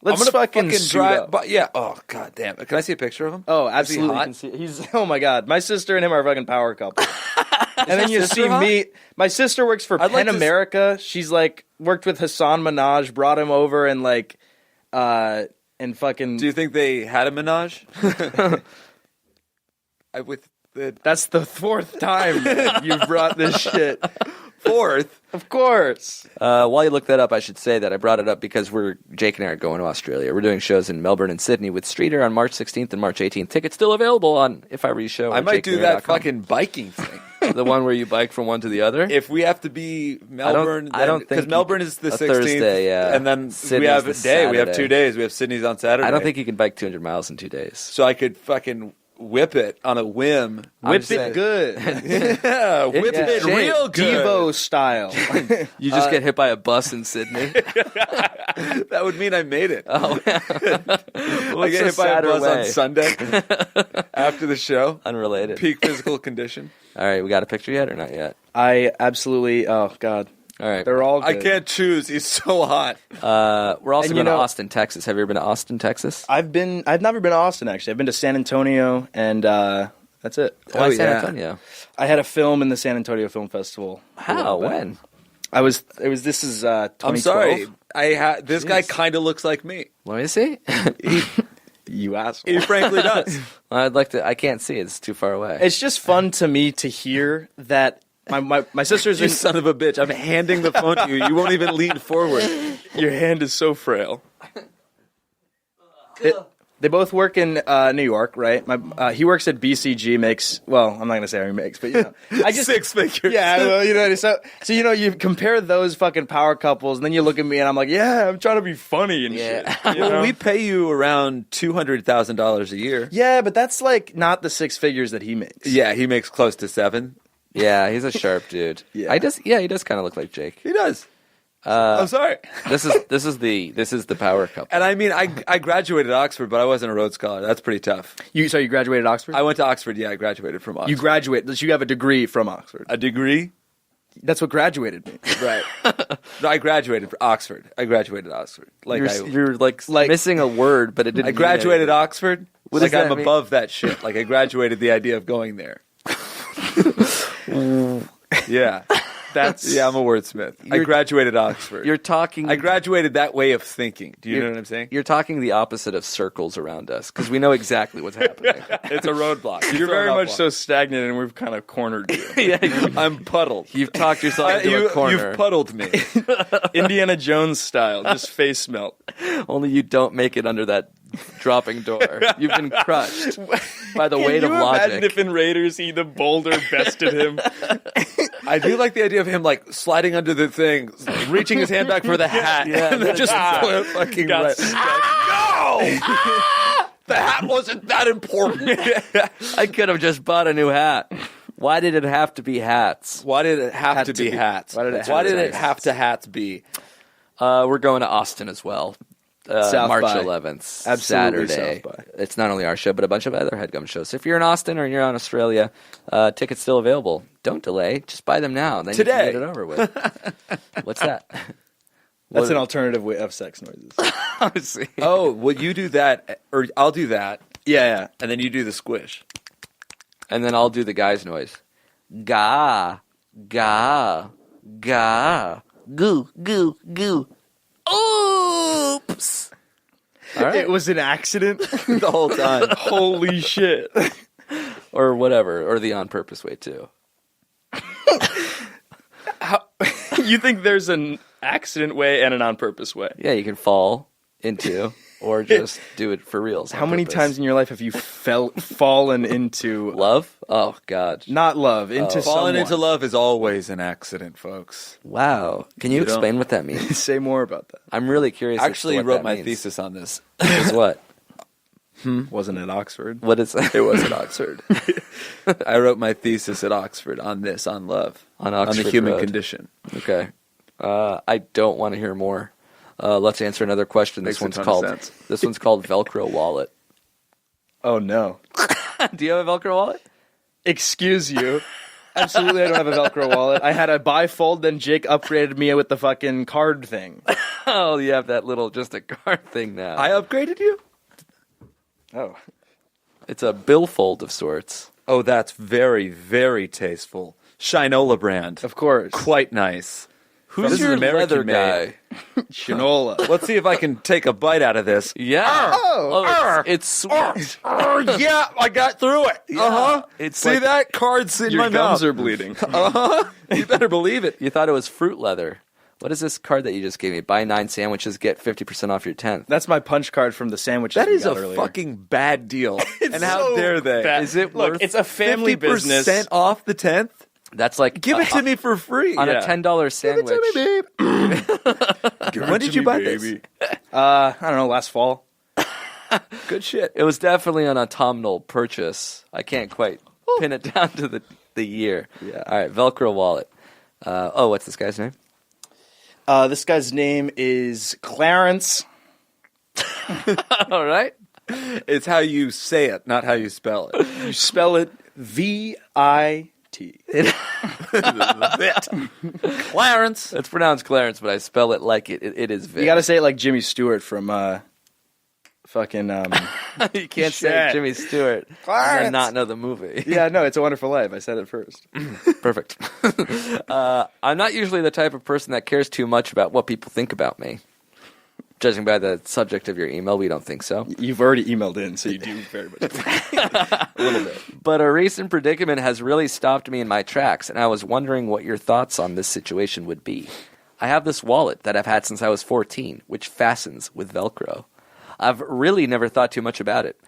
let's I'm gonna fucking suit drive. up. But yeah. Oh god damn it. Can I see a picture of him? Oh, Is he absolutely. hot? You can see, he's oh my god. My sister and him are a fucking power couple. And then you sister see hot? me. My sister works for I'd like Pen to America. She's like worked with Hassan Minaj, brought him over and and fucking. Do you think they had a menage? With the That's the 4th time that you've brought this shit. 4th. Of course. While you look that up, I should say that I brought it up because Jake and I are going to Australia. We're doing shows in Melbourne and Sydney with Streeter on March 16th and March 18th. Tickets still available on If I Were You Show. I might do that fucking biking thing. The one where you bike from one to the other? If we have to be Melbourne, I don't think because Melbourne is the a 16th, Thursday, yeah. and then Sydney's we have the a day. We have Saturday. 2 days. We have Sydney's on Saturday. I don't think you can bike 200 miles in 2 days. so. I could fucking whip it on a whim. Whip saying- it good. Yeah, whip Yeah. it real good. Devo style. You just get hit by a bus in Sydney. That would mean I made it. Oh, I What's get the hit by a sadder bus way? on Sunday after the show. Unrelated. Peak physical condition. All right, we got a picture yet or not yet? I absolutely. Oh god. All right. They're all. I Good. can't choose. He's so hot. We're also And going you to know- Austin, Texas. Have you ever been to Austin, Texas? I've never been to Austin actually. I've been to San Antonio and that's it. Why San yeah. Antonio? I had a film in the San Antonio Film Festival. How? When? This is 2012. I'm sorry. This guy kind of looks like me. Let me see. You asshole. He frankly does. I'd like to. I can't see. It's too far away. It's just fun to me to hear that my sister's You in. son of a bitch. I'm handing the phone to you. You won't even lean forward. Your hand is so frail. They both work in New York, right? He works at BCG. I'm not gonna say how he makes, but I just 6 figures. Yeah, well, so you compare those fucking power couples, and then you look at me, and I'm like, yeah, I'm trying to be funny and Yeah. shit. you know? Well, we pay you around $200,000 a year. Yeah, but that's like not the 6 figures that he makes. Yeah, he makes close to 7. Yeah, he's a sharp dude. Yeah. He does kind of look like Jake. He does. I'm sorry. This is the power couple. And I mean, I graduated Oxford, but I wasn't a Rhodes Scholar. That's pretty tough. You graduated Oxford? I went to Oxford. Yeah, I graduated from Oxford. You graduated. You have a degree from Oxford. A degree? That's what graduated means. Right. No, I graduated from Oxford. Like You're like missing a word, but it didn't. I graduated Oxford. What Like does that I'm mean? above that shit. Like I graduated the idea of going there. Yeah. I'm a wordsmith. I graduated Oxford. You're talking. I graduated that way of thinking. Do you know what I'm saying? You're talking the opposite of circles around us because we know exactly what's happening. It's a roadblock. You're very much so stagnant, and we've kind of cornered you. Yeah, I'm puddled. you've talked yourself into a corner. You've puddled me. Indiana Jones style, just face melt. Only you don't make it under that dropping door. You've been crushed by the weight of logic. Imagine if in Raiders the boulder bested him? I do like the idea of him like sliding under the thing, reaching his hand back for the hat, and then just fucking got right. stuck. The hat wasn't that important. I could have just bought a new hat. Why did it have to be hats? Why did it have to be hats? Why did it have to hats be? We're going to Austin as well. South March by. 11th, Absolutely Saturday. South by. It's not only our show, but a bunch of other HeadGum shows. So if you're in Austin or you're in Australia, tickets still available. Don't delay. Just buy them now. Then Today. you can get it over with. What's that? That's an alternative way of sex noises. Obviously. Oh, well, you do that, or I'll do that, Yeah. and then you do the squish. And then I'll do the guy's noise. Ga, ga, ga, goo, goo, goo. Oops. All right. It was an accident. The whole time. Holy shit. Or whatever. Or the on purpose way, too. You think there's an accident way and an on purpose way? Yeah, you can fall into or just do it for reals. How many times in your life have you fallen into Love? Oh, God. not love, into Falling someone? into love is always an accident, folks. Wow. Can you explain what that means? Say more about that. I'm really curious. Actually, as to what wrote that my means. thesis on this. Is what? Wasn't it Oxford? What is that? It was at Oxford. I wrote my thesis at Oxford on this, on love, On on Oxford the human Road. condition. Okay. I don't want to hear more. Let's answer another question. Makes a This ton of one's sense. called Velcro Wallet. Oh, no. Do you have a Velcro wallet? Excuse you. Absolutely, I don't have a Velcro wallet. I had a bifold, then Jake upgraded me with the fucking card thing. Oh, you have that little just a card thing now. I upgraded you? Oh. It's a billfold of sorts. Oh, that's very, very tasteful. Shinola brand. Of course. Quite nice. Who's This is your American leather made. guy? Shinola. Let's see if I can take a bite out of this. Yeah. It's sweet. Yeah, I got through it. Uh-huh. It's See like- that? Card's in Your my gums mouth. are bleeding. You better believe it. You thought it was fruit leather. What is this card that you just gave me? Buy 9 sandwiches, get 50% off your 10th. That's my punch card from the sandwiches That we is a got earlier. fucking bad deal. And how so dare they? bad. Is it Look, worth it's a family 50% business. off the 10th? That's like Give it to me for free. on Yeah. a $10 sandwich. When did you buy this? I don't know, last fall. Good shit. It was definitely an autumnal purchase. I can't quite pin it down to the year. Yeah. All right, Velcro wallet. What's this guy's name? This guy's name is Clarence. All right. It's how you say it, not how you spell it. You spell it V-I-T. Clarence. It's pronounced Clarence, but I spell it like it is Vic. You gotta say it like Jimmy Stewart from fucking You can't say Shit. Jimmy Stewart Clarence. and not know the movie. Yeah, no, It's a Wonderful Life. I said it first. Perfect. I'm not usually the type of person that cares too much about what people think about me. Judging by the subject of your email, we don't think so. You've already emailed in, so you do very much. A little bit. But a recent predicament has really stopped me in my tracks, and I was wondering what your thoughts on this situation would be. I have this wallet that I've had since I was 14, which fastens with Velcro. I've really never thought too much about it.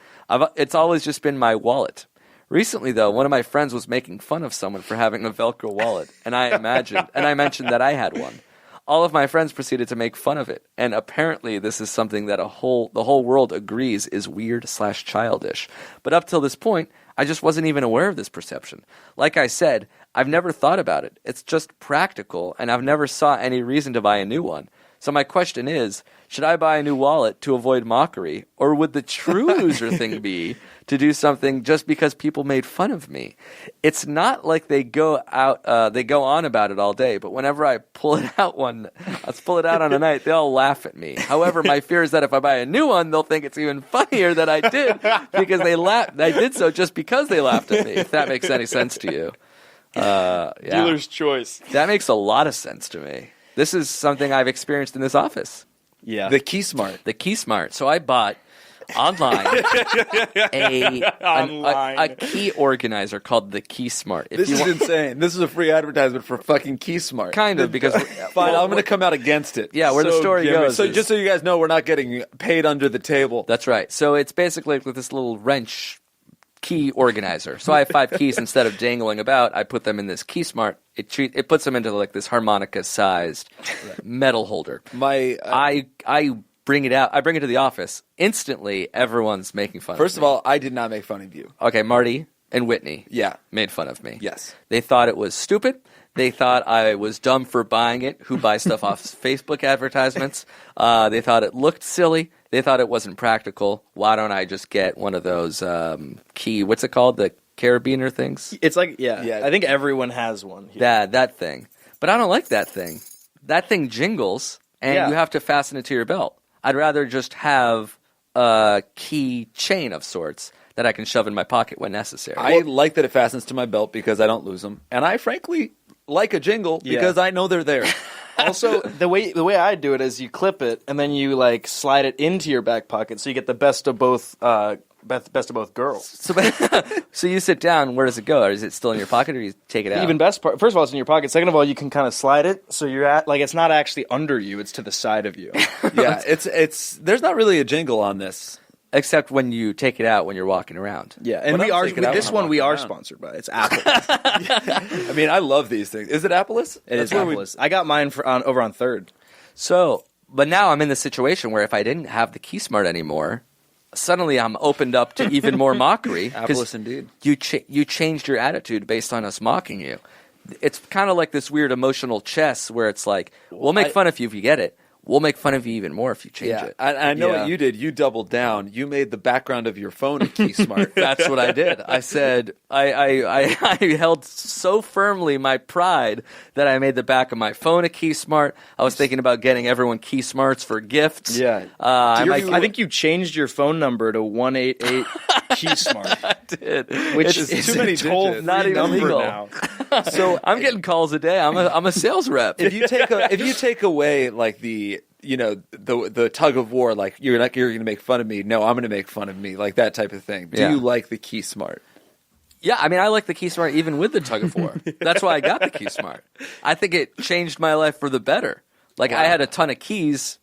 It's always just been my wallet. Recently, though, one of my friends was making fun of someone for having a Velcro wallet, and I mentioned that I had one. All of my friends proceeded to make fun of it, and apparently this is something that the whole world agrees is weird/childish. But up till this point, I just wasn't even aware of this perception. Like I said, I've never thought about it. It's just practical, and I've never saw any reason to buy a new one. So my question is, should I buy a new wallet to avoid mockery, or would the true loser thing be to do something just because people made fun of me? It's not like they go on about it all day, but whenever I pull it out on a night, they all laugh at me. However, my fear is that if I buy a new one, they'll think it's even funnier that I did because I did so just because they laughed at me. If that makes any sense to you. Yeah. Dealer's choice. That makes a lot of sense to me. This is something I've experienced in this office. Yeah. The Key Smart. The Key Smart. So I bought online a key organizer called the Key Smart. This is insane. This is a free advertisement for fucking Key Smart. Kind of, because fine, I'm going to come out against it. Yeah, where the story goes. So just so you guys know, we're not getting paid under the table. That's right. So it's basically like this little wrench key organizer. So I have 5 keys. Instead of dangling about, I put them in this Key Smart. It puts them into like this harmonica-sized metal holder. I bring it out. I bring it to the office. Instantly, everyone's making fun of me. First of all, I did not make fun of you. Okay, Marty and Whitney made fun of me. Yes. They thought it was stupid. They thought I was dumb for buying it. Who buys stuff off Facebook advertisements? They thought it looked silly. They thought it wasn't practical. Why don't I just get one of those what's it called? The carabiner things? It's like, yeah. I think everyone has one here. That thing. But I don't like that thing. That thing jingles, and you have to fasten it to your belt. I'd rather just have a key chain of sorts that I can shove in my pocket when necessary. I like that it fastens to my belt because I don't lose them. And I frankly like a jingle because I know they're there. Also, the way I do it is you clip it and then you like slide it into your back pocket, so you get the best of both girls. So you sit down. Where does it go? Or is it still in your pocket, or you take it out? Even best part. First of all, it's in your pocket. Second of all, you can kind of slide it, so you're at like it's not actually under you; it's to the side of you. Yeah, it's. There's not really a jingle on this. Except when you take it out when you're walking around. Yeah, and we are sponsored by. It's Apple. I mean, I love these things. Is it Apple's? It is Apple's. I got mine over on 3rd. So, but now I'm in the situation where if I didn't have the Key Smart anymore, suddenly I'm opened up to even more mockery. Apple's indeed. You changed your attitude based on us mocking you. It's kind of like this weird emotional chess where it's like, we'll make fun of you if you get it. We'll make fun of you even more if you change it. I know what you did. You doubled down. You made the background of your phone a Key Smart. That's what I did. I said, I held so firmly my pride that I made the back of my phone a Key Smart. I was thinking about getting everyone Key Smarts for gifts. Yeah. I think you changed your phone number to 188 Key Smart. I did. Which is too many digits. Not even legal now. So I'm getting calls a day. I'm a sales rep. If you take away like the tug of war, like you're going to make fun of me. No, I'm going to make fun of me, like that type of thing. Do you like the Key Smart? Yeah, I mean, I like the Key Smart even with the tug of war. That's why I got the Key Smart. I think it changed my life for the better. Like I had a ton of keys,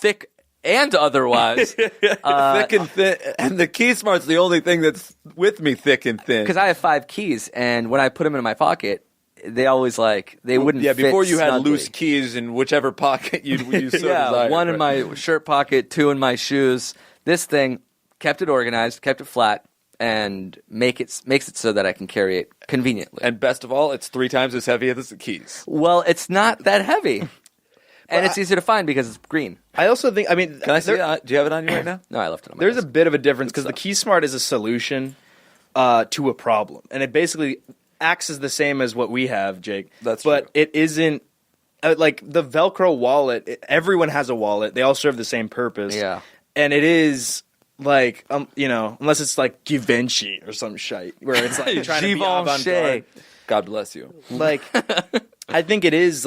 thick and otherwise. Thick and thin. And the Key Smart's the only thing that's with me thick and thin. Because I have 5 keys, and when I put them in my pocket, they always they wouldn't fit before you had snugly. Loose keys in whichever pocket you so desired. 1 in my shirt pocket, 2 in my shoes. This thing kept it organized, kept it flat, and makes it so that I can carry it conveniently. And best of all, it's 3 times as heavy as the keys. Well, it's not that heavy. And it's easy to find because it's green. I also think, can I see it? Do you have it on you right now? No, I left it on my There's desk. a bit of a difference because the Key Smart is a solution to a problem. And it basically acts as the same as what we have, Jake. But true. It isn't, like the Velcro wallet, everyone has a wallet. They all serve the same purpose. Yeah. And it is like, unless it's like Givenchy or some shite where it's like trying to be avant-garde. God bless you. Like, I think it is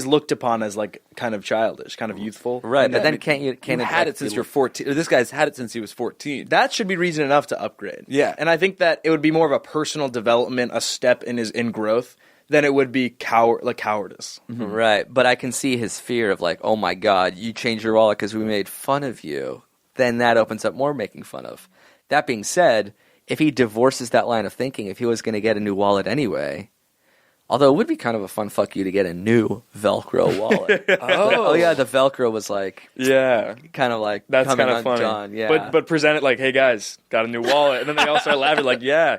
looked upon as like kind of childish, kind of youthful. Right, but then can't you it had it since you're 14. Or this guy's had it since he was 14. That should be reason enough to upgrade. Yeah. And I think that it would be more of a personal development, a step in growth, than it would be cowardice. Mm-hmm. Right, but I can see his fear of like, oh my God, you changed your wallet because we made fun of you. Then that opens up more making fun of. That being said, if he divorces that line of thinking, if he was going to get a new wallet anyway, Although it would be kind of a fun fuck you to get a new Velcro wallet. Oh yeah, the Velcro was like kind of like that's kind of funny. John, yeah. But present it like, hey guys, got a new wallet, and then they all start laughing like, yeah.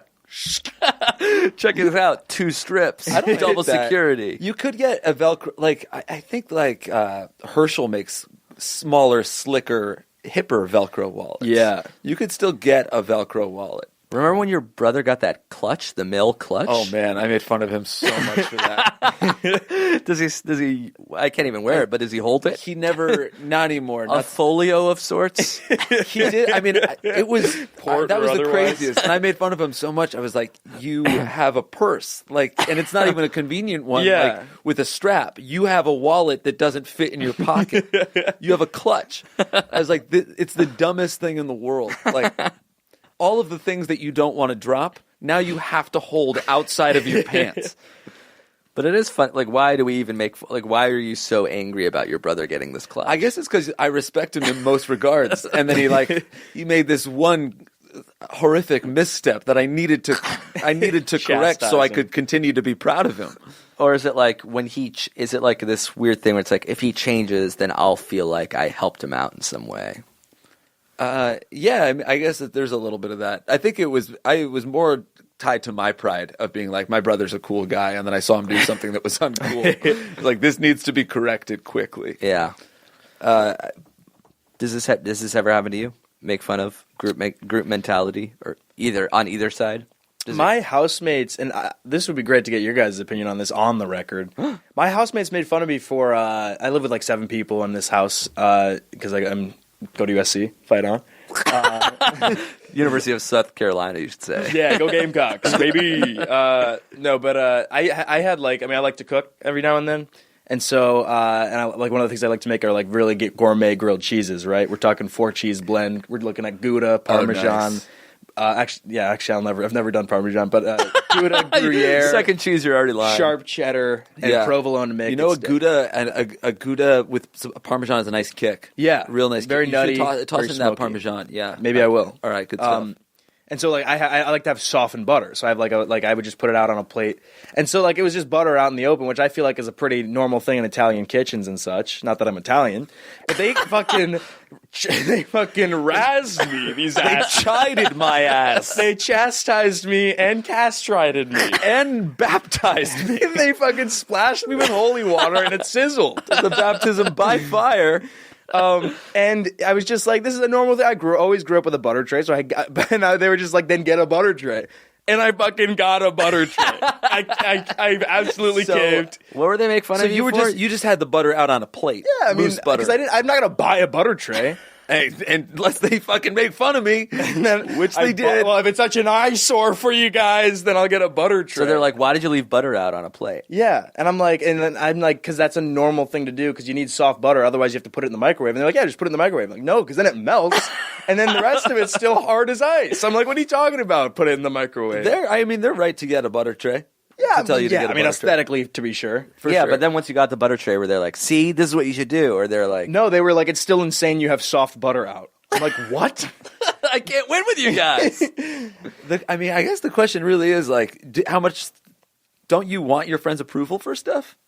Check this out, 2 strips, double security. You could get a Velcro. Like I think like Herschel makes smaller, slicker, hipper Velcro wallets. Yeah, you could still get a Velcro wallet. Remember when your brother got that clutch, the male clutch? Oh man, I made fun of him so much for that. Does he? I can't even wear it, but does he hold it? He never, not anymore. A folio of sorts. He did. I mean, it was that was the otherwise. craziest, and I made fun of him so much. I was like, "You have a purse, like, and it's not even a convenient one, like with a strap. You have a wallet that doesn't fit in your pocket. You have a clutch." I was like, "It's the dumbest thing in the world." Like, all of the things that you don't want to drop, now you have to hold outside of your pants. But it is fun. Like, why do we even why are you so angry about your brother getting this clutch? I guess it's because I respect him in most regards. And then he made this one horrific misstep that I needed to correct so I could continue to be proud of him. Or is it like is it like this weird thing where it's like, if he changes, then I'll feel like I helped him out in some way? Yeah, I mean, I guess that there's a little bit of that. I think it was more tied to my pride of being like, my brother's a cool guy, and then I saw him do something that was uncool. It's like, this needs to be corrected quickly. Yeah. Does this ever happen to you? Make fun of group mentality, or on either side? My housemates, and this would be great to get your guys' opinion on this on the record. My housemates made fun of me for I live with like 7 people in this house because I'm go to USC, fight on. University of South Carolina, you should say. Yeah, go Gamecocks, baby. No, but I had I like to cook every now and then. And so, like one of the things I like to make are like really gourmet grilled cheeses, right? We're talking 4-cheese blend. We're looking at Gouda, Parmesan. Nice. I've never done Parmesan, but Gouda, Gruyere. Second cheese, you're already lying. Sharp cheddar, and provolone mix. You know, a Gouda with some Parmesan is a nice kick. Yeah. Real nice Very kick. nutty, You should toss very in smoky. that Parmesan, yeah. Maybe I will. All right, good stuff. And so like I like to have softened butter. So I have I would just put it out on a plate. And so like it was just butter out in the open, which I feel like is a pretty normal thing in Italian kitchens and such. Not that I'm Italian, but they fucking razzed me. These They chided my ass. They chastised me and castrated me and baptized me. They fucking splashed me with holy water and it sizzled. The baptism by fire. And I was just like, this is a normal thing. I always grew up with a butter tray, so they were just like, then get a butter tray. And I fucking got a butter tray. I absolutely caved. What were they make fun of you for? You just had the butter out on a plate. Yeah, I mean, loose butter. because I'm not gonna buy a butter tray. Hey, unless they fucking make fun of me, which they did. Well, if it's such an eyesore for you guys, then I'll get a butter tray. So they're like, why did you leave butter out on a plate? Yeah, and I'm like, because that's a normal thing to do, because you need soft butter, other's you have to put it in the microwave. And they're like, yeah, just put it in the microwave. I'm like, no, because then it melts, and then the rest of it's still hard as ice. I'm like, what are you talking about? Put it in the microwave. They're right to get a butter tray. Yeah, to tell you to get a butter tray. aesthetically, to be sure. Yeah, sure. but then once you got the butter tray, where they're like, see, this is what you should do, or they're like, No, they were like, it's still insane you have soft butter out. I'm like, what? I can't win with you guys. I guess the question really is like, how much don't you want your friends' approval for stuff?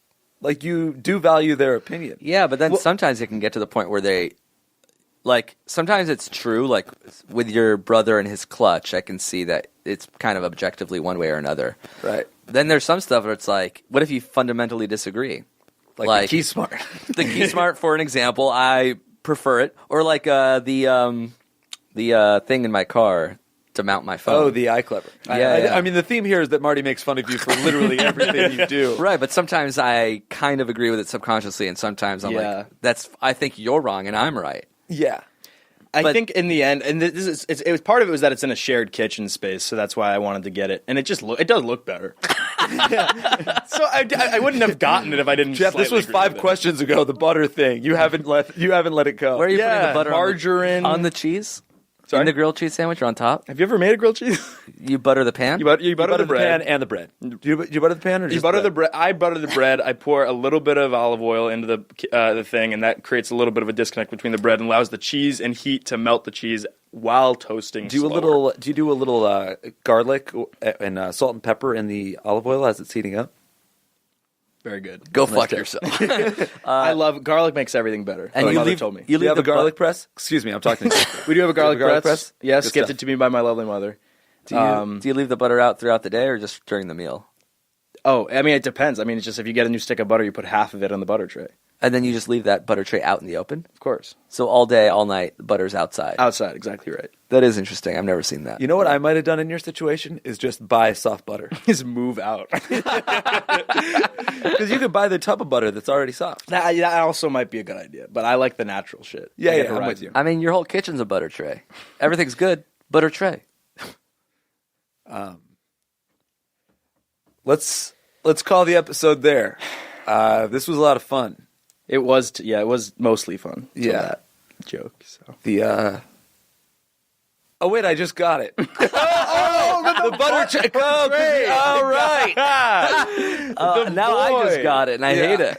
Like, you do value their opinion. Yeah, but then sometimes it can get to the point where they, like, sometimes it's true, like, with your brother and his clutch, I can see that it's kind of objectively one way or another. Right. Then there's some stuff where it's like, what if you fundamentally disagree? Like the Key Smart. The Key Smart, for an example, I prefer it. Or like the thing in my car to mount my phone. Oh, the iClever. Yeah. I mean, the theme here is that Marty makes fun of you for literally everything you do. Right, but sometimes I kind of agree with it subconsciously, and sometimes I'm like, I think you're wrong and I'm right. Yeah. I think in the end, and it was part of it was that it's in a shared kitchen space, so that's why I wanted to get it, and it does look better. So I wouldn't have gotten it if I didn't. Jeff, this was 5 questions ago. The butter thing. You haven't let it go. Where are you putting the butter? Margarine on the cheese? Sorry? In the grilled cheese sandwich or on top? Have you ever made a grilled cheese? You butter the pan? You butter the bread. pan and the bread. Do you butter the pan or just You butter the bread. I butter the bread. I pour a little bit of olive oil into the thing, and that creates a little bit of a disconnect between the bread and allows the cheese and heat to melt the cheese while toasting. Do you do a little garlic and salt and pepper in the olive oil as it's heating up? Very good. Go Nice fuck tip. yourself. I love garlic. Makes everything better. And my you mother leave- told me. you Do you have the a garlic press? Excuse me, I'm talking to you. We do have a garlic, garlic press. press? Yes, Good gifted stuff. to me by my lovely mother. Do you leave the butter out throughout the day or just during the meal? Oh, I mean, it depends. I mean, it's just if you get a new stick of butter, you put half of it on the butter tray. And then you just leave that butter tray out in the open? Of course. So all day, all night, the butter's outside. Outside, exactly right. That is interesting. I've never seen that. You know what I might have done in your situation is just buy soft butter. Just move out. Because you could buy the tub of butter that's already soft. That also might be a good idea, but I like the natural shit. Yeah, I get yeah, I'm with horizon. you. I mean, your whole kitchen's a butter tray. Everything's good. Butter tray. Let's call the episode there. This was a lot of fun. It was, it was mostly fun. till Yeah. that joke. So. Oh wait, I just got it. The butter tray. Oh, tray. all right. Now I just got it, and I hate it.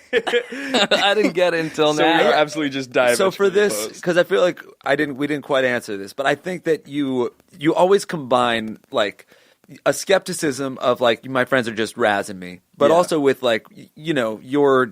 I didn't get it until So now. we absolutely just dive. So for this, because I feel like we didn't quite answer this, but I think that you always combine like a skepticism of like my friends are just razzing me, but Yeah. also with like your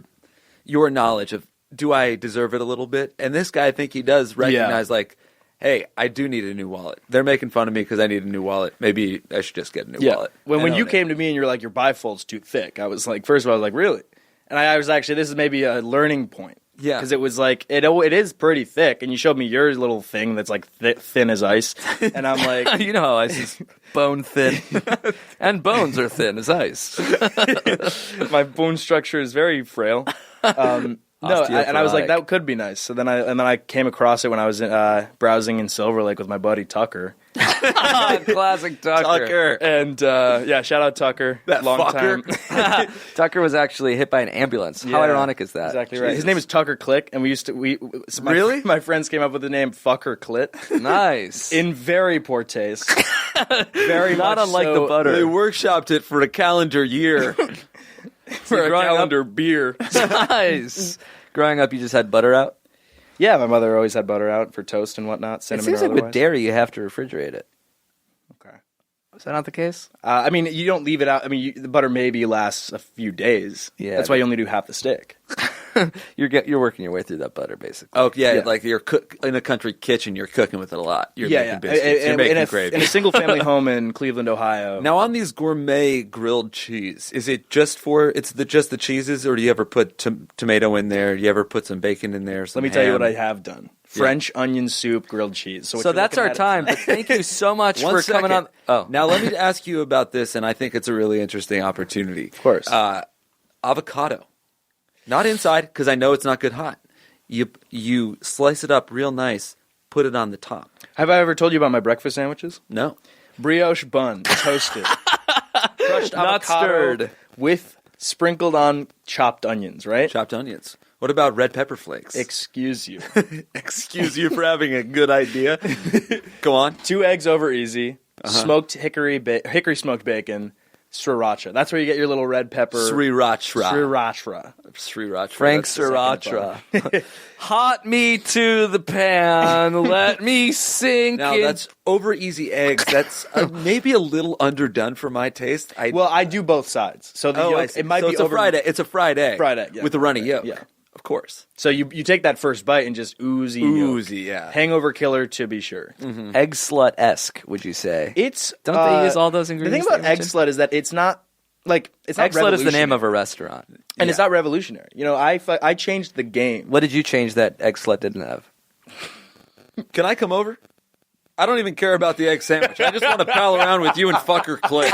knowledge of do I deserve it a little bit? And this guy, I think he does recognize like, hey, I do need a new wallet. They're making fun of me because I need a new wallet. Maybe I should just get a new wallet. When And you own it. came to me and you're like, your bifold's too thick, I was like, first of all, I was like, really? And I was actually, this is maybe a learning point. Yeah. Because it was like, it is pretty thick. And you showed me your little thing that's like thin as ice. And I'm like, You know how ice is bone thin. And bones are thin as ice. my bone structure is very frail. No, and I was like, Osteoporotic. that could be nice. So then I came across it when I was browsing in Silver Lake with my buddy Tucker. Classic Tucker. And shout out Tucker. That long fucker. time. Tucker was actually hit by an ambulance. How Yeah, ironic is that? Exactly right. His name is Tucker Click, and Really? My friends came up with the name Fucker Clit Nice. in very poor taste. Very Not much unlike so the butter. They workshopped it for a calendar year. for a growing up- calendar beer. Nice. Growing up, you just had butter out? Yeah, my mother always had butter out for toast and whatnot. It Cinnamon seems or like with otherwise. dairy, you have to refrigerate it. Okay. Is that not the case? I mean, you don't leave it out. I mean, the butter maybe lasts a few days. Yeah, That's why you only do half the stick. You're working your way through that butter, basically. Oh yeah, Yeah. like you're in a country kitchen. You're cooking with it a lot. You're yeah, making yeah. biscuits. You're making in gravy. a single family home in Cleveland, Ohio. Now on these gourmet grilled cheese, is it just just the cheeses, or do you ever put tomato in there? Do you ever put some bacon in there? Let me tell you what I have done. French onion soup, grilled cheese. So, what So you're that's looking our at- time, but thank you so much One for coming second. on. Oh, Now let me ask you about this, and I think it's a really interesting opportunity. Of course. Avocado, not inside because I know it's not good hot. You slice it up real nice, put it on the top. Have I ever told you about my breakfast sandwiches? No, Brioche bun, toasted, crushed Not avocado stirred. with sprinkled on chopped onions. Right? chopped onions. What about red pepper flakes? Excuse you. Excuse you for having a good idea. Go on. 2 eggs over easy. Smoked hickory smoked bacon. Sriracha. That's where you get your little red pepper. Sriracha. Sriracha. Frank That's the second Sriracha. Hot me to the pan. Let me sink Now in. that's over easy eggs. That's maybe a little underdone for my taste. Well, I do both sides. So the I yolk, see. it might so be it's over. a fried egg. It's a fried egg. Fried egg, yeah. With a runny Right, yolk. yeah. Of course. So you take that first bite and just oozy yolk. Oozy, yeah. Hangover killer to be sure. Egg slut-esque, would you say? It's Don't they use all those The ingredients thing about that you egg mentioned? slut is that it's not like it's not Egg slut is the name revolutionary. of a restaurant. and it's not revolutionary. You know, I changed the game. What did you change that egg slut didn't have? Can I come over? I don't even care about the egg sandwich. I just want to pal around with you and fucker Click.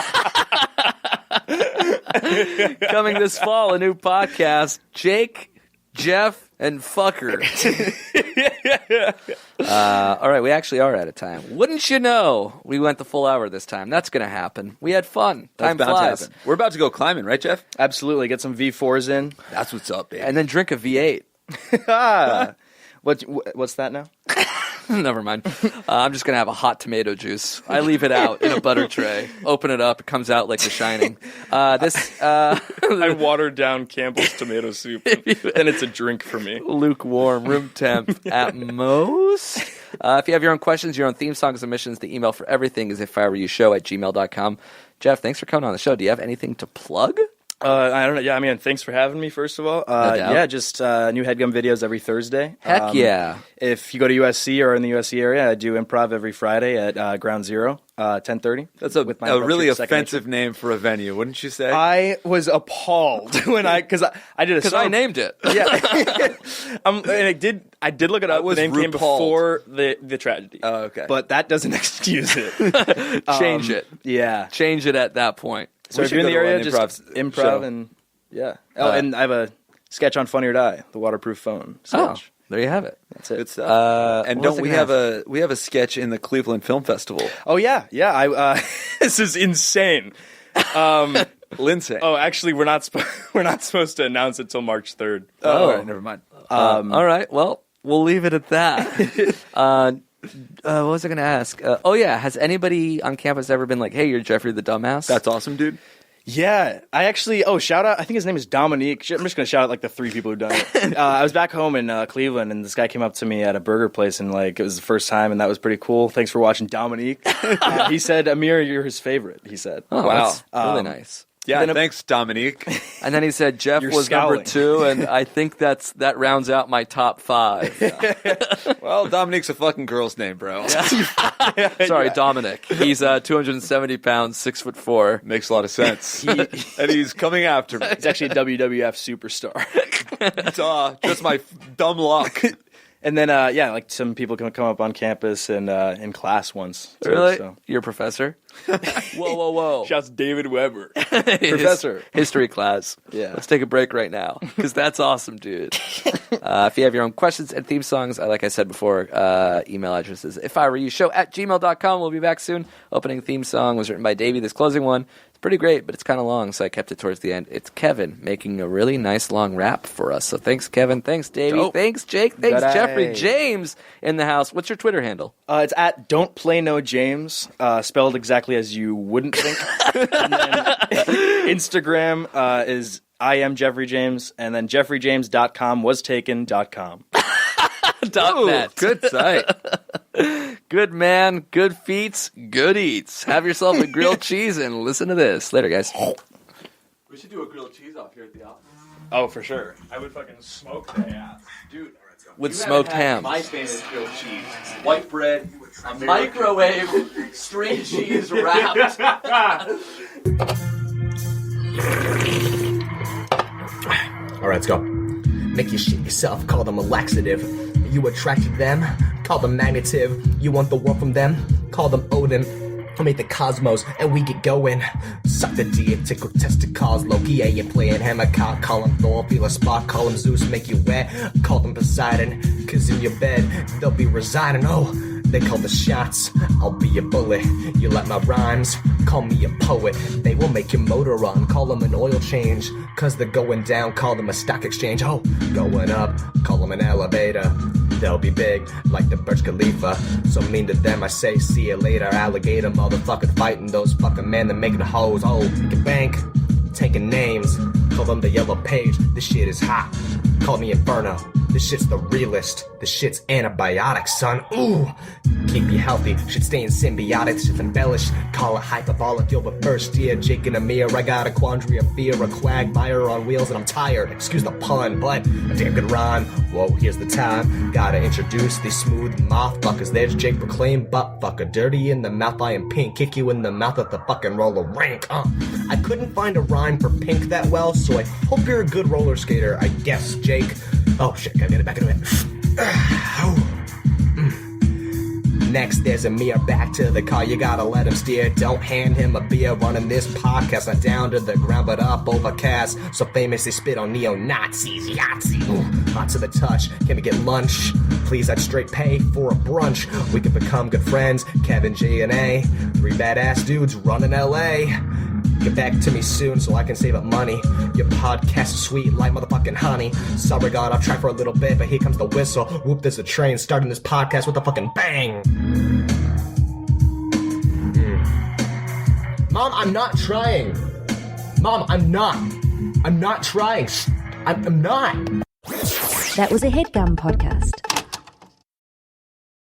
Coming this fall, a new podcast, Jake, Jeff, and Fucker. All right, we actually are out of time. Wouldn't you know? We went the full hour this time. That's going to happen. We had fun. That's Time bound to flies. happen. We're about to go climbing, right, Jeff? Absolutely, get some V4s in. That's what's up, baby. And then drink a V8. What's that now? Never mind. I'm just going to have a hot tomato juice. I leave it out in a butter tray. Open it up. It comes out like The Shining. I watered down Campbell's tomato soup, and it's a drink for me. Lukewarm, room temp at most. If you have your own questions, your own theme songs, submissions, the email for everything is ifiwereyoushow@gmail.com. Jeff, thanks for coming on the show. Do you have anything to plug? I don't know. Yeah, I mean, thanks for having me, first of all. doubt. Yeah, just new HeadGum videos every Thursday. Heck yeah. If you go to USC or in the USC area, I do improv every Friday at Ground Zero, 10:30. That's a with my really second offensive name for a venue, wouldn't you say? I was appalled when because I did a Because I named it. Yeah, and I did look it up. The was name came RuPaul. before the tragedy. Oh, okay. But that doesn't excuse it. Change it. Yeah. Change it at that point. So We if should you're in go the to area, an just improv improv show. and yeah. Oh, and I have a sketch on Funny or Die, the waterproof phone sketch. There you have it. That's it. Good stuff. And what was don't I we gonna have a sketch in the Cleveland Film Festival? Oh yeah. I this is insane. Lindsay. Oh, actually, we're not supposed to announce it till March 3rd. all right, never mind. All right. Well, we'll leave it at that. What was I going to ask? Oh, yeah. Has anybody on campus ever been like, hey, you're Geoffrey the Dumbass? That's awesome, dude. Yeah, I actually. Oh, shout out! I think his name is Dominique. I'm just gonna shout out like the 3 people who've done it. I was back home in Cleveland, and this guy came up to me at a burger place, and like it was the first time, and that was pretty cool. Thanks for watching, Dominique. He said, "Amir, you're his favorite." He said, Oh, Wow. that's really nice. Yeah, Then a- thanks, Dominique. And then he said Jeff You're was scowling. number 2, and I think that rounds out my top 5. Well, Dominique's a fucking girl's name, bro. Sorry, Dominic. He's 270 pounds, 6'4". Makes a lot of sense. And he's coming after me. He's actually a WWF superstar. Just my dumb luck. And then, like some people can come up on campus and in class once. Too, Really? So. You're a professor? Whoa. Shouts David Weber. Professor. History class. Yeah. Let's take a break right now, because that's awesome, dude. If you have your own questions and theme songs, like I said before, email address is ifIWereYou@gmail.com. We'll be back soon. Opening theme song was written by Davey. This closing one, it's pretty great, but it's kind of long, so I kept it towards the end. It's Kevin making a really nice long rap for us. So thanks, Kevin. Thanks, Davey. Dope. Thanks, Jake. Thanks, G'day. Geoffrey James in the house. What's your Twitter handle? It's at Don't Play No James, spelled exactly as you wouldn't think. And then Instagram is I am Geoffrey James, and then JeoffreyJames.com was taken.com. .net. Good site. Good man, good feats, good eats. Have yourself a grilled cheese and listen to this. Later, guys. We should do a grilled cheese off here at the office. Oh, for sure. I would fucking smoke the ass. Dude, With smoked ham. my famous grilled cheese. White bread, a Microwave string cheese wrapped. All right, let's go. Make you shit yourself, call them a laxative. You attracted them, call them magnetive. You want the world from them, call them Odin. I made the cosmos, and we get going. Suck the D, tickle testicles. Loki, you playing Hammercock. Call him Thor, feel a spark. Call him Zeus, make you wet. Call them Poseidon, cause in your bed, they'll be residing. Oh, they call the shots, I'll be a bullet. You like my rhymes, call me a poet. They will make your motor run, call them an oil change. Cause they're going down, call them a stock exchange. Oh, going up, call them an elevator. They'll be big, like the Burj Khalifa. So mean to them, I say, see you later. Alligator motherfucking fighting those fucking men that making the hoes. Oh, you can bank, taking names. Call them the yellow page, this shit is hot. Call me Inferno, this shit's the realest. This shit's antibiotics, son. Ooh, keep you healthy, should stay in symbiotic. Shit's embellished, call it hyperbolic. You're the first year, Jake and Amir. I got a quandary of fear, a quagmire on wheels, and I'm tired. Excuse the pun, but a damn good rhyme. Whoa, here's the time. Gotta introduce these smooth mouthfuckers. There's Jake Proclaim, butt fucker. Dirty in the mouth, I am pink. Kick you in the mouth with the fucking roller rank. I couldn't find a rhyme for pink that well, so I hope you're a good roller skater, I guess, Jake. Oh shit, gotta get it back in a minute. Next, there's Amir, back to the car, you gotta let him steer. Don't hand him a beer, running this podcast, not down to the ground, but up overcast. So famous they spit on neo-Nazis, Yahtzee. Ooh, hot to the touch, can we get lunch? Please, I'd straight pay for a brunch. We could become good friends, Kevin, J, and A. 3 badass dudes running LA. Get back to me soon so I can save up money. Your podcast is sweet like motherfucking honey. Sorry, got off track for a little bit, but here comes the whistle. Whoop, there's a train starting this podcast with a fucking bang. Mom, I'm not trying. Mom, I'm not. I'm not trying. I'm not. That was a HeadGum podcast.